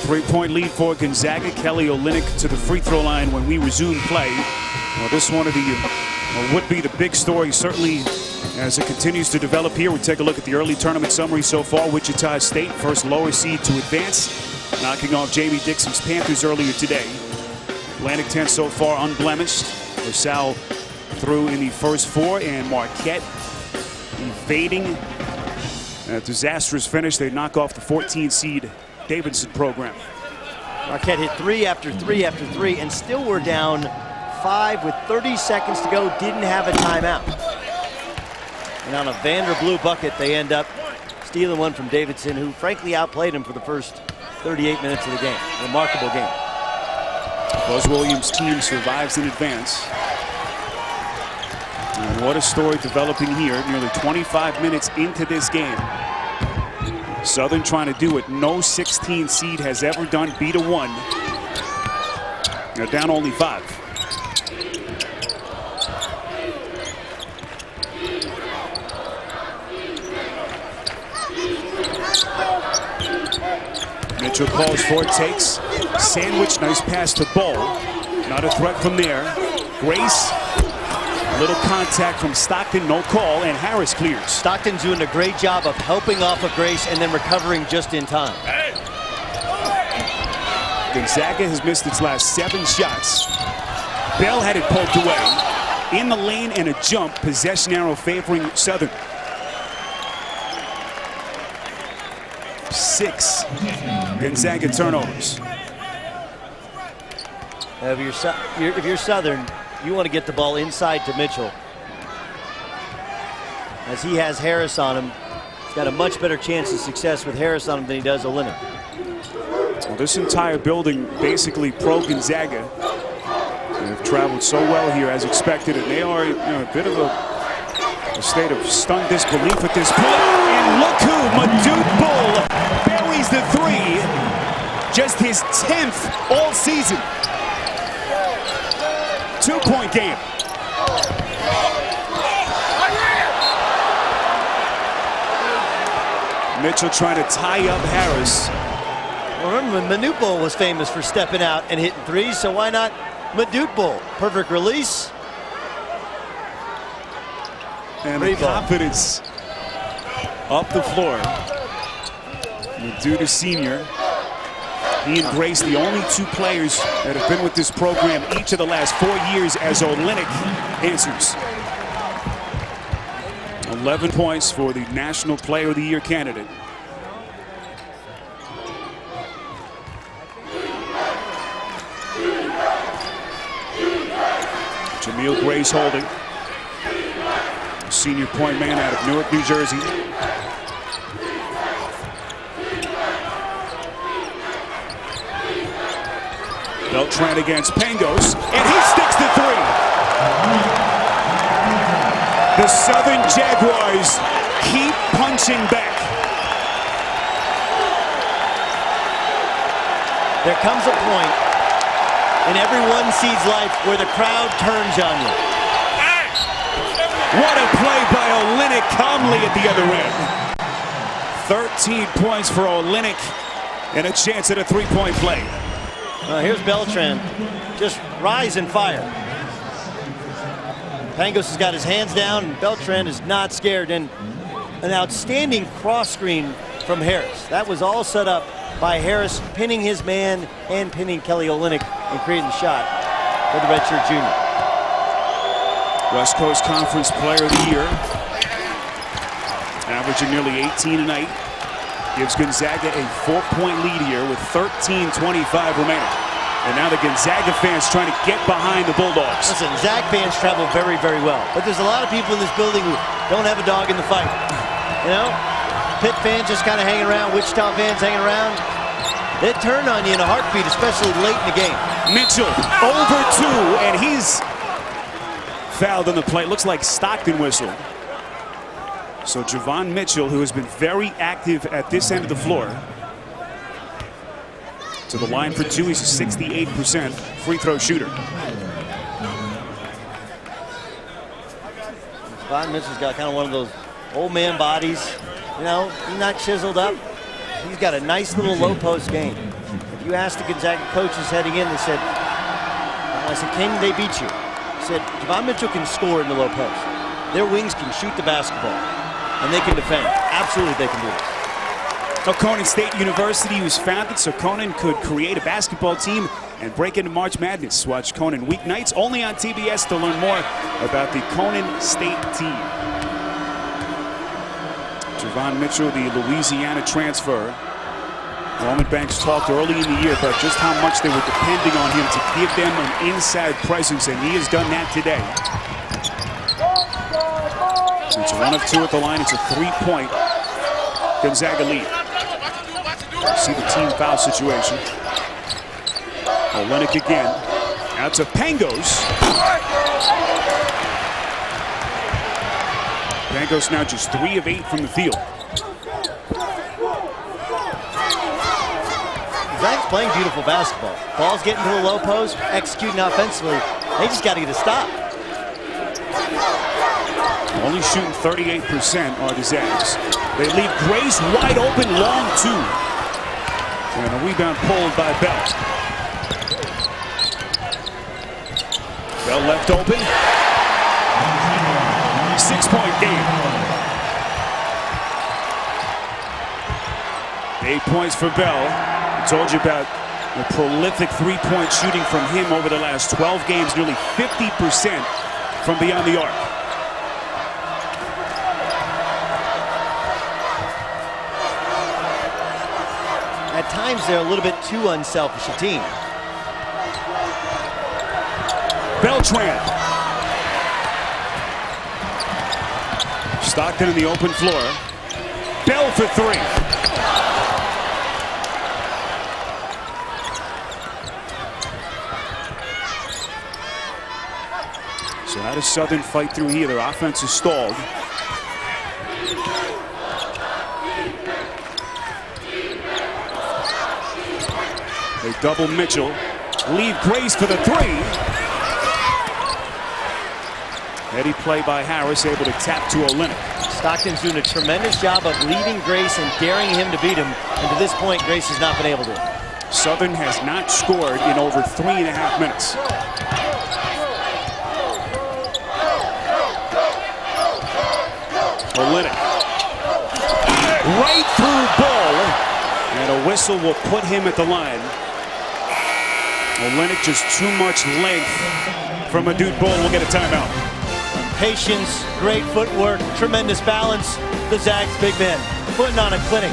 Three-point lead for Gonzaga. Kelly Olynyk to the free throw line when we resume play. Well, this one of the would be the big story, certainly, as it continues to develop here. We take a look at the early tournament summary so far. Wichita State, first lower seed to advance, knocking off Jamie Dixon's Panthers earlier today. Atlantic 10 so far unblemished. LaSalle through in the first 4, and Marquette evading a disastrous finish. They knock off the 14 seed Davidson program. Marquette hit 3 after 3 after 3 and still were down 5 with 30 seconds to go. Didn't have a timeout. And on a Vanderblue bucket, they end up stealing one from Davidson, who frankly outplayed him for the first 38 minutes of the game. Remarkable game. Buzz Williams' team survives in advance. And what a story developing here, nearly 25 minutes into this game. Southern trying to do what no 16 seed has ever done, beat a 1. They're down only 5. Mitchell calls for it, takes sandwich, nice pass to Ball. Not a threat from there. Grace, a little contact from Stockton, no call, and Harris clears. Stockton's doing a great job of helping off of Grace and then recovering just in time. Gonzaga has missed its last 7 shots. Bell had it poked away. In the lane and a jump, possession arrow favoring Southern. 6 Gonzaga turnovers. If you're Southern, you want to get the ball inside to Mitchell. As he has Harris on him, he's got a much better chance of success with Harris on him than he does Olynyk. Well, this entire building basically pro Gonzaga. They've traveled so well here as expected, and they are a bit of a state of stunned disbelief at this point. And look who, Madut Bull buries the 3. Just his 10th all season. 2-point game. Mitchell trying to tie up Harris. Well, remember, Manute Bol was famous for stepping out and hitting 3s, so why not Madut Bol? Perfect release. And the confidence up the floor. Madut, a senior. He and Grace, the only 2 players that have been with this program each of the last 4 years as Olynyk answers. 11 points for the National Player of the Year candidate. Jameel Grace holding. Senior point man out of Newark, New Jersey. Beltran against Pangos, and he sticks the 3. The Southern Jaguars keep punching back. There comes a point in every 1 seed's life where the crowd turns on you. What a play by Olynyk calmly at the other end. 13 points for Olynyk and a chance at a 3-point play. Here's Beltran, just rise and fire. Pangos has got his hands down, and Beltran is not scared. And an outstanding cross screen from Harris. That was all set up by Harris pinning his man and pinning Kelly Olynyk and creating the shot for the redshirt junior. West Coast Conference Player of the Year, averaging nearly 18 a night. Gives Gonzaga a 4-point lead here with 13:25 remaining. And now the Gonzaga fans trying to get behind the Bulldogs. Listen, Zag fans travel very, very well. But there's a lot of people in this building who don't have a dog in the fight. You know? Pitt fans just kind of hanging around, Wichita fans hanging around. They turn on you in a heartbeat, especially late in the game. Mitchell over 2, and he's fouled on the play. Looks like Stockton whistle. So Javon Mitchell, who has been very active at this end of the floor, to the line for 2. He's a 68% free throw shooter. Javon Mitchell's got kind of one of those old man bodies. You know, he's not chiseled up. He's got a nice little low post game. If you asked the Gonzaga coaches heading in, they said, I said, can they beat you? I said, Javon Mitchell can score in the low post. Their wings can shoot the basketball, and they can defend. Absolutely, they can do this. Conan State University was founded so Conan could create a basketball team and break into March Madness. Watch Conan weeknights only on TBS to learn more about the Conan State team. Javon Mitchell, the Louisiana transfer. Roman Banks talked early in the year about just how much they were depending on him to give them an inside presence, and he has done that today. It's 1 of 2 at the line. It's a 3-point Gonzaga lead. See the team foul situation. Olenek again. Out to Pangos. Pangos now just 3 of 8 from the field. Zag's playing beautiful basketball. Ball's getting to the low post, executing offensively. They just got to get a stop. Only shooting 38% are the Zags. They leave Grace wide open, long 2. And a rebound pulled by Bell. Bell left open. 6-point game. 8 points for Bell. I told you about the prolific 3-point shooting from him over the last 12 games, nearly 50% from beyond the arc. At times, they're a little bit too unselfish a team. Beltran. Stockton in the open floor. Bell for 3. So how does Southern fight through here? Their offense is stalled. They double Mitchell. Leave Grace for the 3. Heady play by Harris, able to tap to Olenek. Stockton's doing a tremendous job of leaving Grace and daring him to beat him. And to this point, Grace has not been able to. Southern has not scored in over 3.5 minutes. Olenek. Right through Ball. And a whistle will put him at the line. Olenek just too much length from a dude. Ball will get a timeout. Patience, great footwork, tremendous balance. The Zags big men putting on a clinic.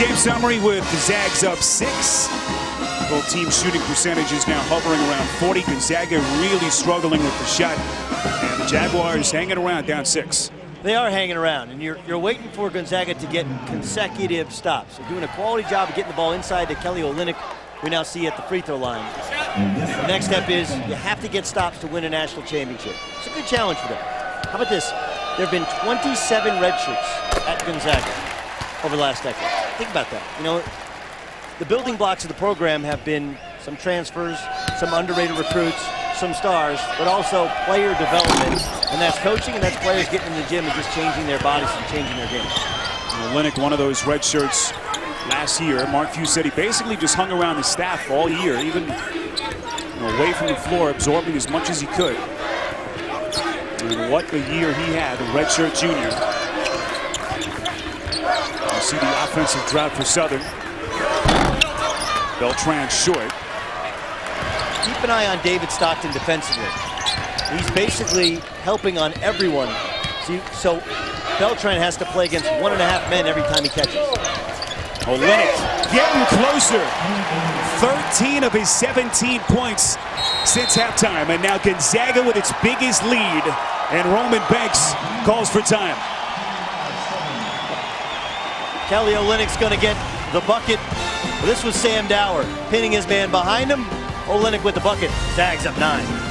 Game summary with the Zags up 6. Both team shooting percentages now hovering around 40. Gonzaga really struggling with the shot. And the Jaguars hanging around down 6. They are hanging around, and you're waiting for Gonzaga to get consecutive stops. They're doing a quality job of getting the ball inside to Kelly Olynyk, we now see at the free throw line. The next step is you have to get stops to win a national championship. It's a good challenge for them. How about this? There have been 27 red shirts at Gonzaga over the last decade. Think about that. You know, the building blocks of the program have been some transfers, some underrated recruits, some stars, but also player development. And that's coaching, and that's players getting in the gym and just changing their bodies and changing their game. Olynyk, one of those red shirts last year. Mark Few said he basically just hung around the staff all year, even away from the floor, absorbing as much as he could. And what a year he had, the redshirt junior. You see the offensive drought for Southern. Beltran short. Keep an eye on David Stockton defensively. He's basically helping on everyone. So Beltran has to play against 1.5 men every time he catches. Olynyk getting closer. 13 of his 17 points since halftime. And now Gonzaga with its biggest lead. And Roman Banks calls for time. Kelly Olynyk's going to get the bucket. This was Sam Dower pinning his man behind him. Olynyk with the bucket. Zags up 9.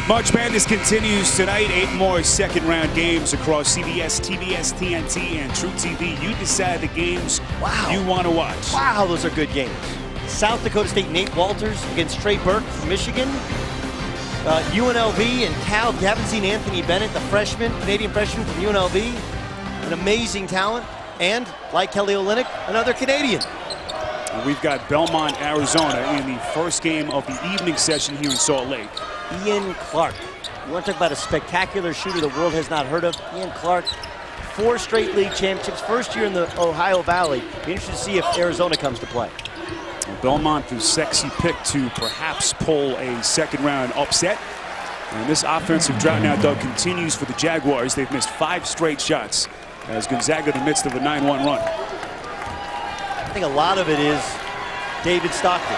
March Madness continues tonight. 8 more second-round games across CBS, TBS, TNT, and True TV. You decide the games you want to watch. Wow, those are good games. South Dakota State, Nate Walters against Trey Burke from Michigan. UNLV and Cal. If you haven't seen Anthony Bennett, the freshman, Canadian freshman from UNLV, an amazing talent. And, like Kelly Olynyk, another Canadian. And we've got Belmont, Arizona in the first game of the evening session here in Salt Lake. Ian Clark. You want to talk about a spectacular shooter the world has not heard of? Ian Clark, 4 straight league championships, first year in the Ohio Valley. Be interested to see if Arizona comes to play. Well, Belmont, the sexy pick to perhaps pull a second-round upset. And this offensive drought now, Doug, continues for the Jaguars. They've missed 5 straight shots as Gonzaga in the midst of a 9-1 run. I think a lot of it is David Stockton.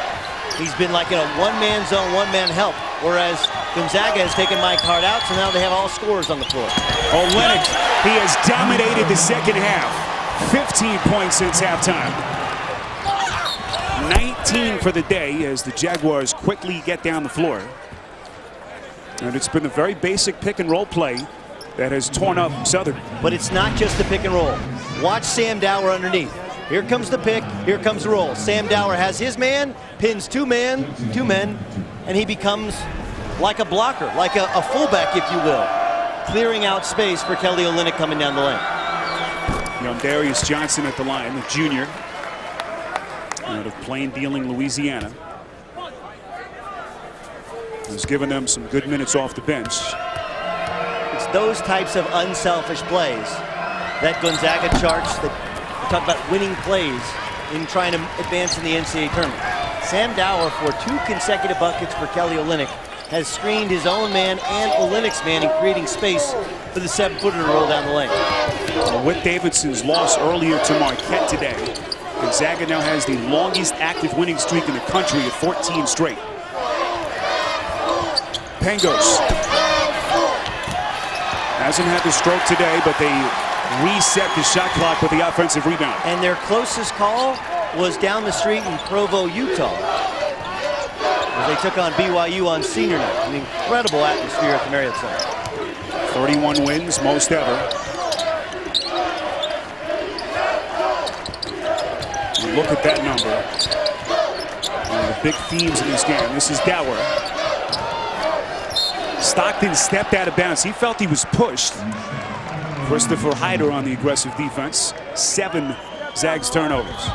He's been like in a one-man zone, one-man help, whereas Gonzaga has taken Mike Hart out, so now they have all scorers on the floor. Olynyk, he has dominated the second half. 15 points since halftime. 19 for the day as the Jaguars quickly get down the floor. And it's been a very basic pick and roll play that has torn up Southern. But it's not just the pick and roll. Watch Sam Dower underneath. Here comes the pick, here comes the roll. Sam Dower has his man, pins two men, and he becomes like a blocker, like a fullback, if you will, clearing out space for Kelly Olynyk coming down the lane. Darius Johnson at the line, the junior, out of Plain Dealing, Louisiana. He's given them some good minutes off the bench. It's those types of unselfish plays that Gonzaga charts, that we talk about winning plays in trying to advance in the NCAA tournament. Sam Dower, for 2 consecutive buckets for Kelly Olynyk, has screened his own man and Olynyk's man in creating space for the 7-footer to roll down the lane. With Davidson's loss earlier to Marquette today, Gonzaga now has the longest active winning streak in the country at 14 straight. Pangos hasn't had the stroke today, but they reset the shot clock with the offensive rebound. And their closest call was down the street in Provo, Utah, as they took on BYU on senior night. An incredible atmosphere at the Marriott Center. 31 wins, most ever. And look at that number. One of the big themes in this game. This is Dower. Stockton stepped out of bounds. He felt he was pushed. Christopher Hyder on the aggressive defense. 7 Zags turnovers.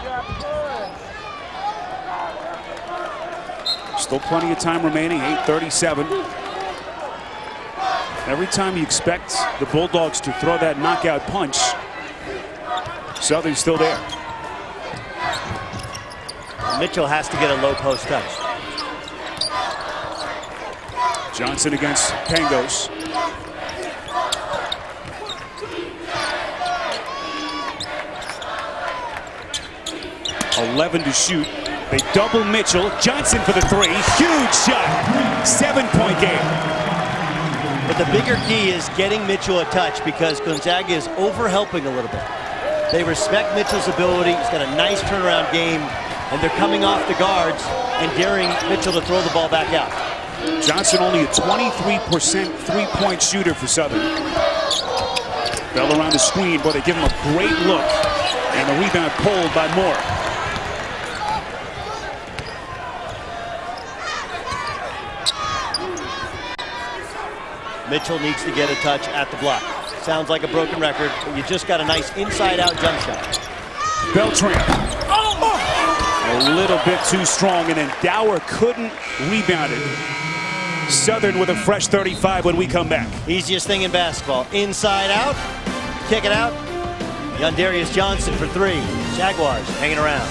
Still plenty of time remaining, 8:37. Every time you expect the Bulldogs to throw that knockout punch, Southern's still there. Mitchell has to get a low post touch. Johnson against Pangos. .11 to shoot. They double Mitchell. Johnson for the 3. Huge shot. 7-point game. But the bigger key is getting Mitchell a touch, because Gonzaga is over-helping a little bit. They respect Mitchell's ability. He's got a nice turnaround game, and they're coming off the guards and daring Mitchell to throw the ball back out. Johnson only a 23% three-point shooter for Southern. Fell around the screen, but they give him a great look. And the rebound pulled by Moore. Mitchell needs to get a touch at the block. Sounds like a broken record, but you just got a nice inside-out jump shot. Beltran. A little bit too strong, and then Dower couldn't rebound it. Southern with a fresh 35 when we come back. Easiest thing in basketball. Inside out, kick it out. Darius Johnson for 3. Jaguars hanging around.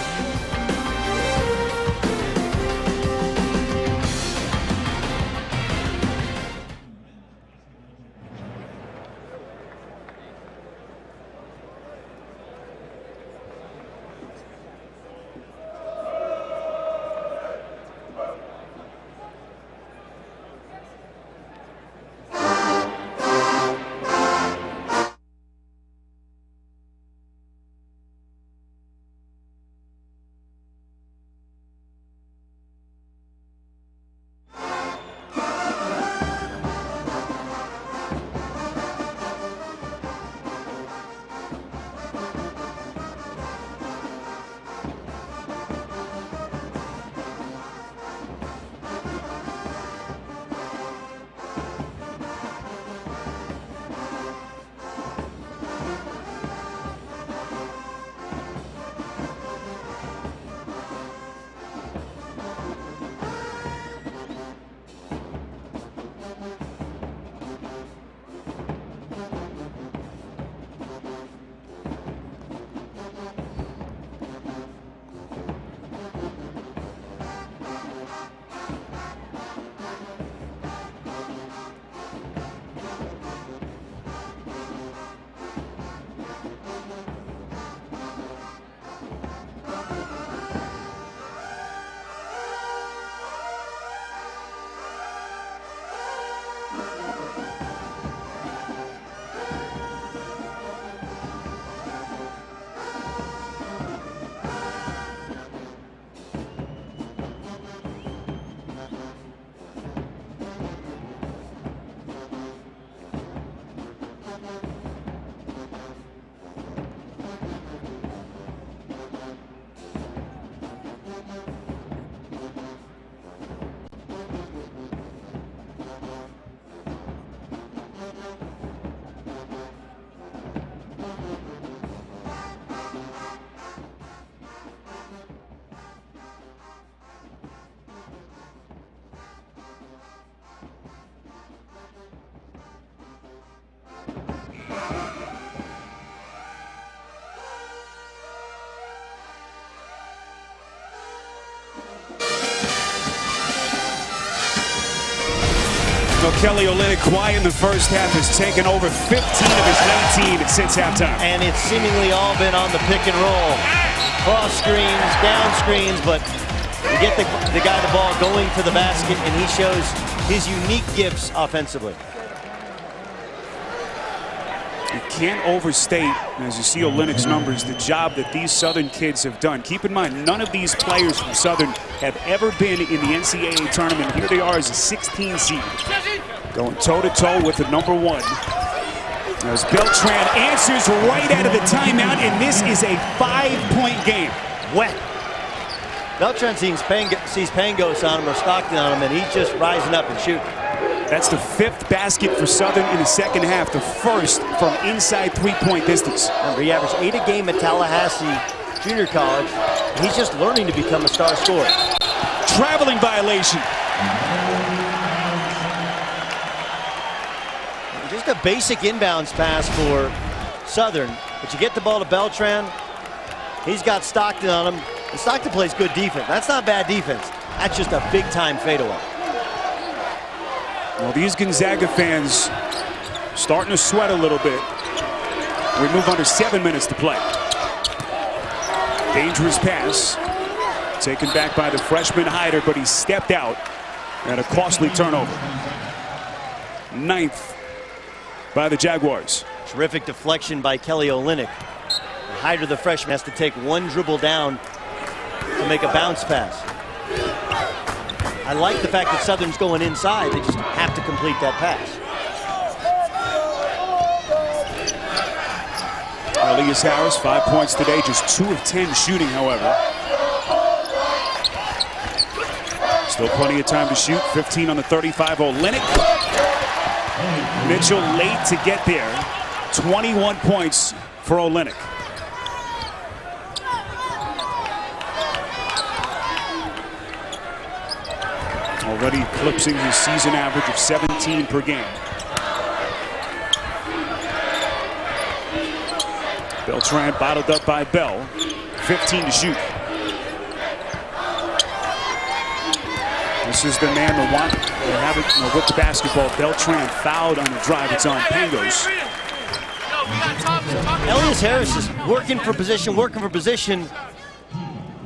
So Kelly Olynyk, quiet in the first half, has taken over 15 of his 19 since halftime. And it's seemingly all been on the pick and roll. Cross screens, down screens, but you get the guy the ball going to the basket, and he shows his unique gifts offensively. You can't overstate, as you see Olynyk's numbers, the job that these Southern kids have done. Keep in mind, none of these players from Southern have ever been in the NCAA tournament. Here they are as a 16 seed, going toe-to-toe with the number 1. As Beltran answers right out of the timeout, and this is a 5-point game. Wet. Beltran sees Pangos on him or Stockton on him, and he's just rising up and shooting. That's the 5th basket for Southern in the second half, the first from inside 3-point distance. Remember, he averaged 8 a game at Tallahassee Junior College. He's just learning to become a star scorer. Traveling violation. Just a basic inbounds pass for Southern, but you get the ball to Beltran. He's got Stockton on him, and Stockton plays good defense. That's not bad defense. That's just a big-time fadeaway. Well, these Gonzaga fans starting to sweat a little bit. We move under 7 minutes to play. Dangerous pass. Taken back by the freshman Hyder, but he stepped out at a costly turnover. 9th by the Jaguars. Terrific deflection by Kelly Olynyk. Hyder, the freshman, has to take one dribble down to make a bounce pass. I like the fact that Southern's going inside. They just have to complete that pass. Elias Harris, 5 points today, just 2 of 10 shooting, however. Still plenty of time to shoot. 15 on the 35. Olynyk. Mitchell late to get there. 21 points for Olynyk. Already eclipsing his season average of 17 per game. Beltran bottled up by Bell. 15 to shoot. This is the man that want to have it with the basketball. Beltran fouled on the drive. It's on Pangos. Elias Harris is working for position,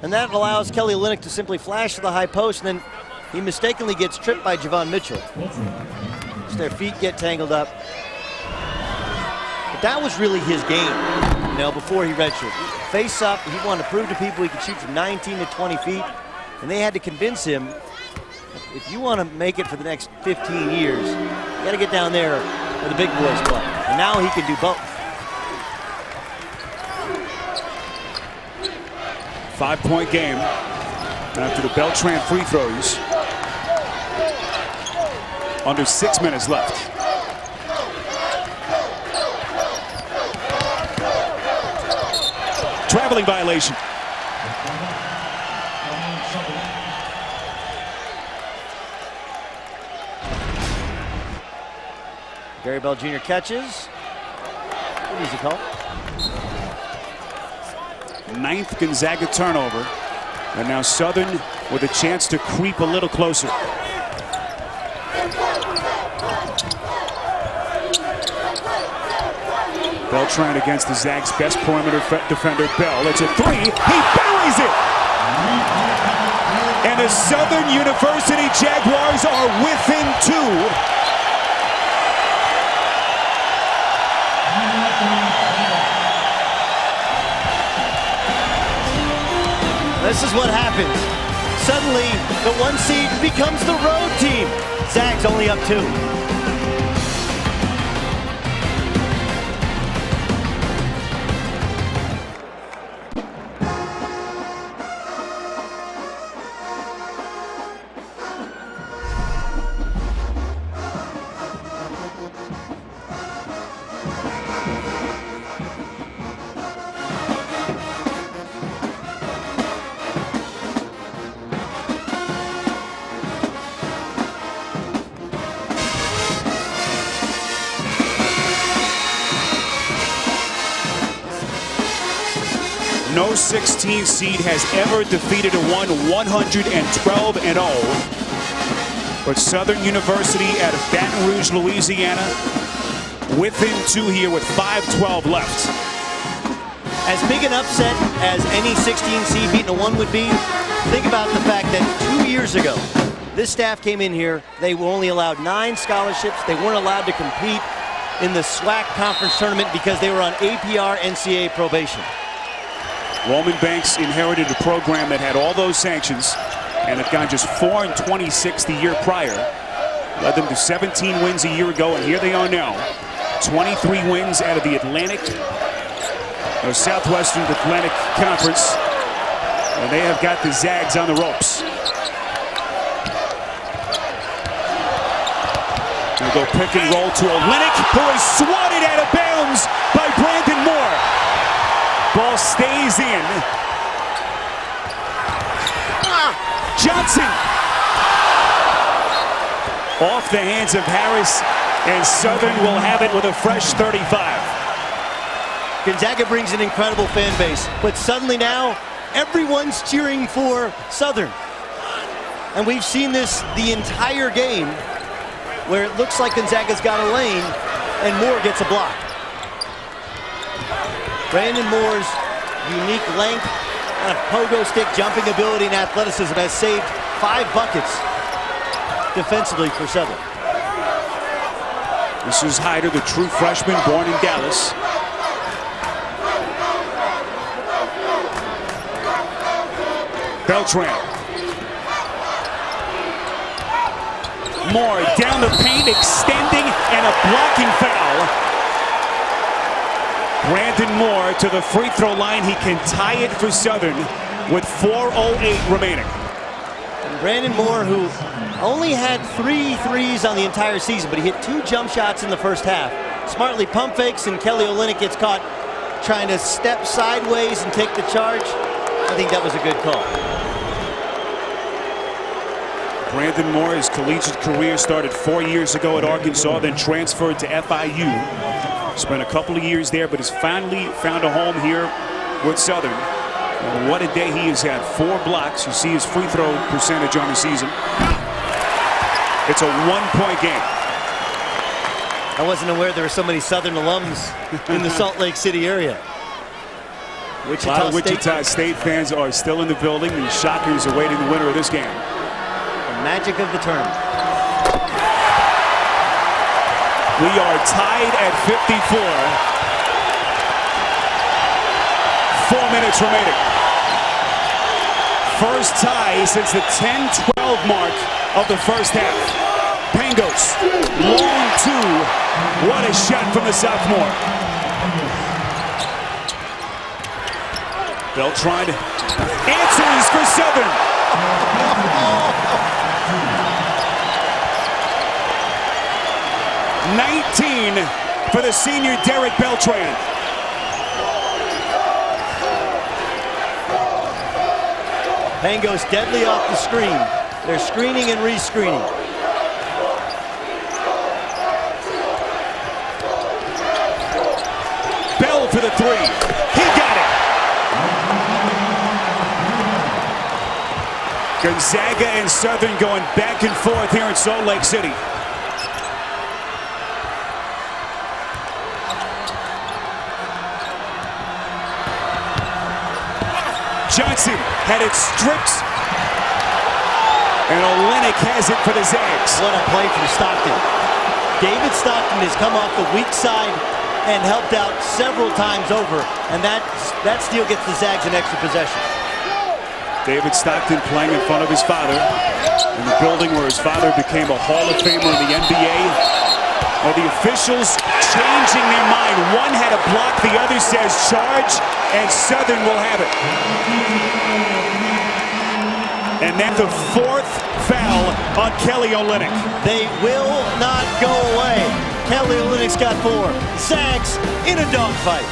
and that allows Kelly Olynyk to simply flash to the high post, and then he mistakenly gets tripped by Javon Mitchell. Just their feet get tangled up. But that was really his game, before he redshirted. Face up, he wanted to prove to people he could shoot from 19 to 20 feet, and they had to convince him, if you want to make it for the next 15 years, you got to get down there where the big boys play. And now he can do both. 5-point game after the Beltran free throws. Under 6 minutes left. Traveling violation. Gary Bell Jr. catches. Good easy call. 9th Gonzaga turnover. And now Southern with a chance to creep a little closer. Beltran against the Zags' best perimeter defender, Bell. It's a 3. He buries it! And the Southern University Jaguars are within 2. This is what happens. Suddenly, the 1 seed becomes the road team. Zags only up 2. No 16 seed has ever defeated a 112-0. But Southern University out of Baton Rouge, Louisiana, within 2 here with 5:12 left. As big an upset as any 16 seed beating a 1 would be, think about the fact that 2 years ago, this staff came in here, they were only allowed 9 scholarships. They weren't allowed to compete in the SWAC conference tournament because they were on APR NCAA probation. Roman Banks inherited a program that had all those sanctions and had gone just 4-26 the year prior. Led them to 17 wins a year ago, and here they are now. 23 wins out of the Southwestern Atlantic Conference, and they have got the Zags on the ropes. They'll go pick and roll to Olenek, who is swatted out of bounds by Brandon Moore. Ball stays in. Johnson off the hands of Harris, and Southern will have it with a fresh 35. Gonzaga brings an incredible fan base, but suddenly now everyone's cheering for Southern. And we've seen this the entire game, where it looks like Gonzaga's got a lane and Moore gets a block. Brandon Moore's unique length, and a pogo stick jumping ability and athleticism has saved 5 buckets defensively for Southern. This is Hyder, the true freshman born in Dallas. Beltran. Moore down the paint, extending, and a blocking foul. Brandon Moore to the free throw line. He can tie it for Southern with 4:08 remaining. And Brandon Moore, who only had 3 threes on the entire season, but he hit 2 jump shots in the first half. Smartly pump fakes, and Kelly Olynyk gets caught trying to step sideways and take the charge. I think that was a good call. Brandon Moore, his collegiate career started 4 years ago at Arkansas, then transferred to FIU. Spent a couple of years there, but has finally found a home here with Southern. And what a day he has had. 4 blocks. You see his free throw percentage on the season. It's a 1-point game. I wasn't aware there were so many Southern alums in the Salt Lake City area. A lot of Wichita State fans are still in the building, and Shockers awaiting the winner of this game. The magic of the tournament. We are tied at 54. 4 minutes remaining. First tie since the 10-12 mark of the first half. Pangos, long 2. What a shot from the sophomore. Beltran answers for Southern. $19 for the senior Derek Beltran. Pangos deadly off the screen. They're screening and re-screening. Bell for the 3. He got it. Gonzaga and Southern going back and forth here in Salt Lake City. Johnson had it stripped, and Olynyk has it for the Zags. What a play from Stockton. David Stockton has come off the weak side and helped out several times over, and that steal gets the Zags an extra possession. David Stockton playing in front of his father in the building where his father became a Hall of Famer in the NBA. Well, the officials changing their mind. One had a block, the other says charge, and Southern will have it. And then the 4th foul on Kelly Olynyk. They will not go away. Kelly Olynyk's got 4. Zags in a dogfight.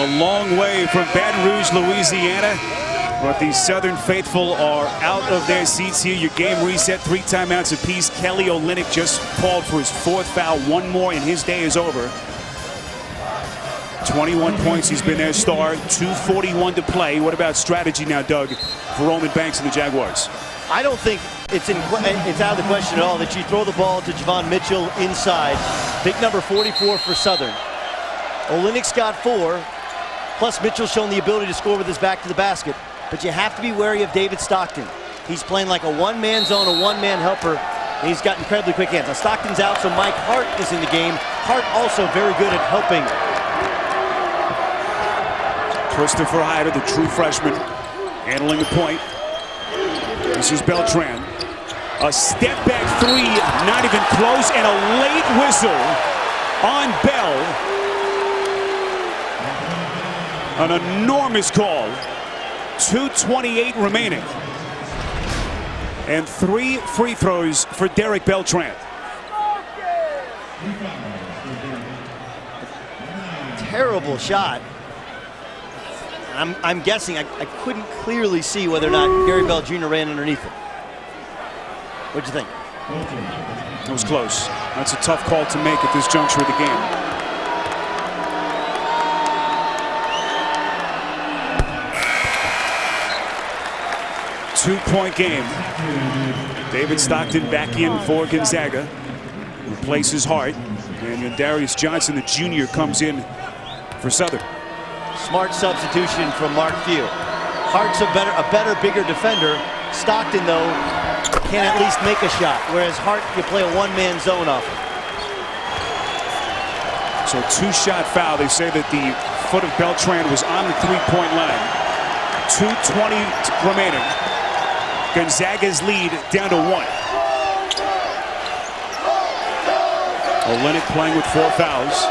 A long way from Baton Rouge, Louisiana. But the Southern faithful are out of their seats here. Your game reset, 3 timeouts apiece. Kelly Olynyk just called for his 4th foul. 1 more and his day is over. 21 points, he's been their star. 2:41 to play. What about strategy now, Doug, for Roman Banks and the Jaguars? I don't think it's out of the question at all that you throw the ball to Javon Mitchell inside. Big number 44 for Southern. Olynyk's got 4. Plus Mitchell's shown the ability to score with his back to the basket. But you have to be wary of David Stockton. He's playing like a one-man zone, a one-man helper, and he's got incredibly quick hands. Now Stockton's out, so Mike Hart is in the game. Hart also very good at helping. Christopher Hyder, the true freshman, handling the point. This is Beltran. A step-back 3, not even close, and a late whistle on Bell. An enormous call. 2:28 remaining. And 3 free throws for Derek Beltran. Terrible shot. I'm guessing I couldn't clearly see whether or not Gary Bell Jr. ran underneath it. What'd you think? It was close. That's a tough call to make at this juncture of the game. Two-point game. David Stockton back in for Gonzaga. Replaces Hart. And Darius Johnson, the junior, comes in for Southern. Smart substitution from Mark Few. Hart's a better, bigger defender. Stockton, though, can at least make a shot, whereas Hart, you play a one-man zone off him. So 2-shot foul. They say that the foot of Beltran was on the 3-point line. 2:20 remaining. Gonzaga's lead down to 1. Olynyk playing with 4 fouls.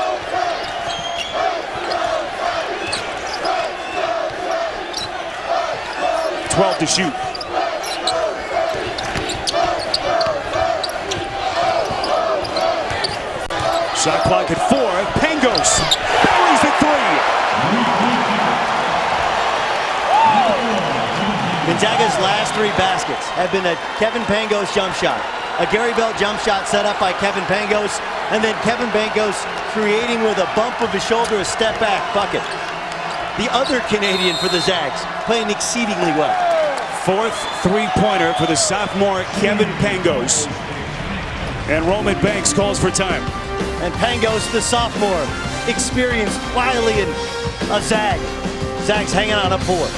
To shoot. Shot clock at 4. Pangos buries the 3. Gonzaga's last 3 baskets have been a Kevin Pangos jump shot, a Gary Bell jump shot set up by Kevin Pangos, and then Kevin Pangos creating with a bump of his shoulder a step back bucket. The other Canadian for the Zags playing exceedingly well. 4th 3-pointer for the sophomore Kevin Pangos. And Roman Banks calls for time. And Pangos, the sophomore, experienced wildly in a Zag. Zags hanging on up 4.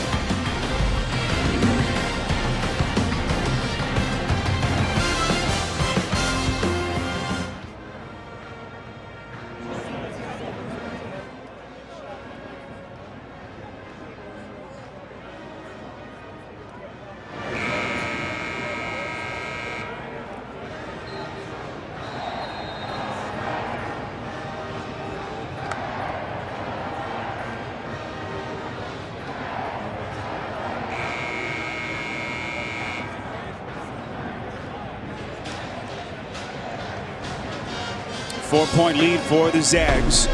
Four-point lead for the Zags.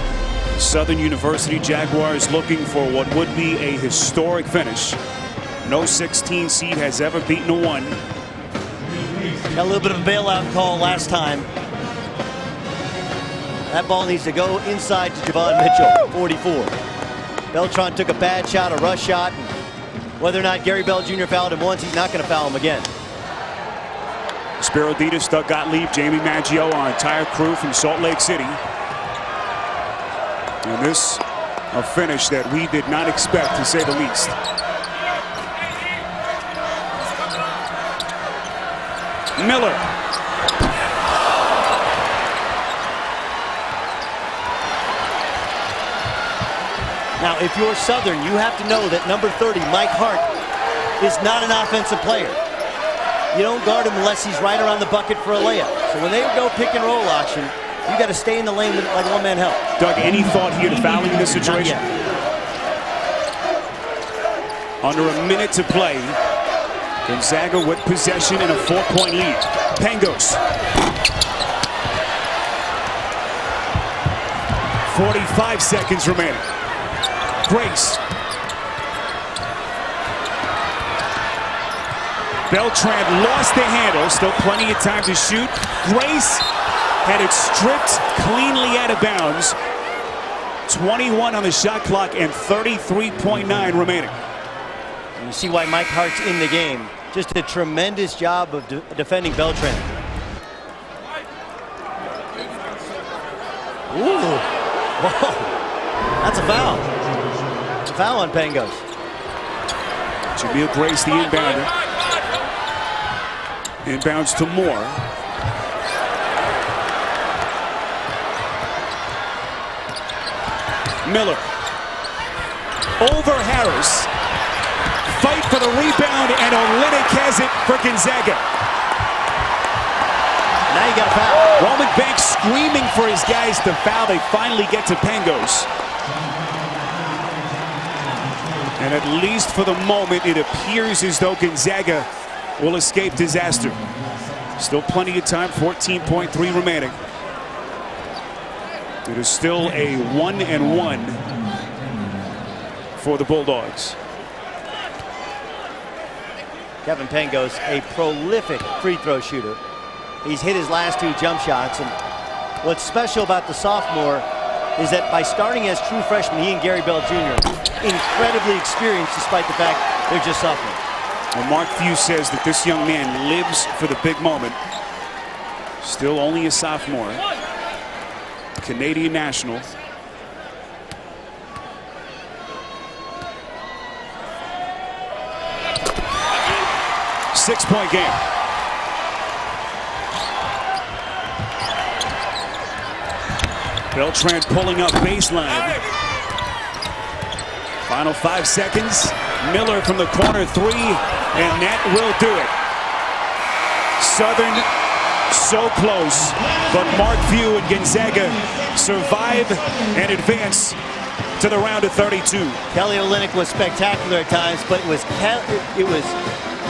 Southern University Jaguars looking for what would be a historic finish. No 16 seed has ever beaten a 1. Got a little bit of a bailout call last time. That ball needs to go inside to Javon Mitchell, 44. Beltran took a bad shot, a rush shot. Whether or not Gary Bell Jr. fouled him once, he's not going to foul him again. Spiro Ditas, Doug Gottlieb, Jamie Maggio, our entire crew from Salt Lake City. And this, a finish that we did not expect, to say the least. Miller. Now, if you're Southern, you have to know that number 30, Mike Hart, is not an offensive player. You don't guard him unless he's right around the bucket for a layup. So when they go pick and roll auction, you got to stay in the lane like one-man help. Doug, any thought here to fouling in this situation? Not yet. Under a minute to play. Gonzaga with possession and a 4-point lead. Pangos. 45 seconds remaining. Grace. Beltran lost the handle. Still plenty of time to shoot. Grace had it stripped cleanly out of bounds. 21 on the shot clock and 33.9 remaining. And you see why Mike Hart's in the game. Just a tremendous job of defending Beltran. Ooh. Whoa. That's a foul. It's a foul on Pangos. Jameel Grace, the inbounder. Inbounds to Moore. Miller. Over Harris. Fight for the rebound, and Olynyk has it for Gonzaga. Now you got a foul. Roman Banks screaming for his guys to foul. They finally get to Pangos. And at least for the moment, it appears as though Gonzaga will escape disaster. Still plenty of time, 14.3 remaining. It is still a 1-1 for the Bulldogs. Kevin Pangos, a prolific free throw shooter. He's hit his last 2 jump shots, and what's special about the sophomore is that by starting as true freshmen, he and Gary Bell Jr. incredibly experienced despite the fact they're just sophomores. Well, Mark Few says that this young man lives for the big moment. Still only a sophomore. Canadian national. Six-point game. Beltran pulling up baseline. Final 5 seconds. Miller from the corner 3, and that will do it. Southern so close, but Mark Few and Gonzaga survive and advance to the round of 32. Kelly Olynyk was spectacular at times, but it was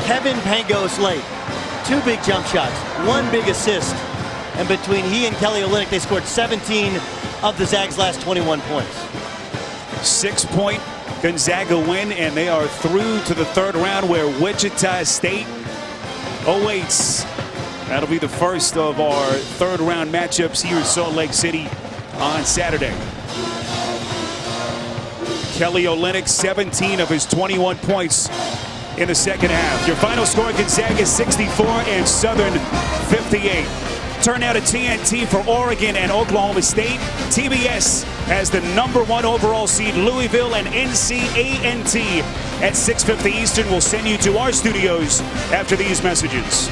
Kevin Pangos late. 2 big jump shots, 1 big assist, and between he and Kelly Olynyk, they scored 17 of the Zags' last 21 points. 6-point Gonzaga win, and they are through to the 3rd round where Wichita State awaits. That'll be the first of our 3rd round matchups here in Salt Lake City on Saturday. Kelly Olynyk, 17 of his 21 points in the second half. Your final score, Gonzaga 64 and Southern 58. Turn now to TNT for Oregon and Oklahoma State. TBS has the #1 overall seed Louisville and NCANT at 6:50 Eastern. We'll send you to our studios after these messages.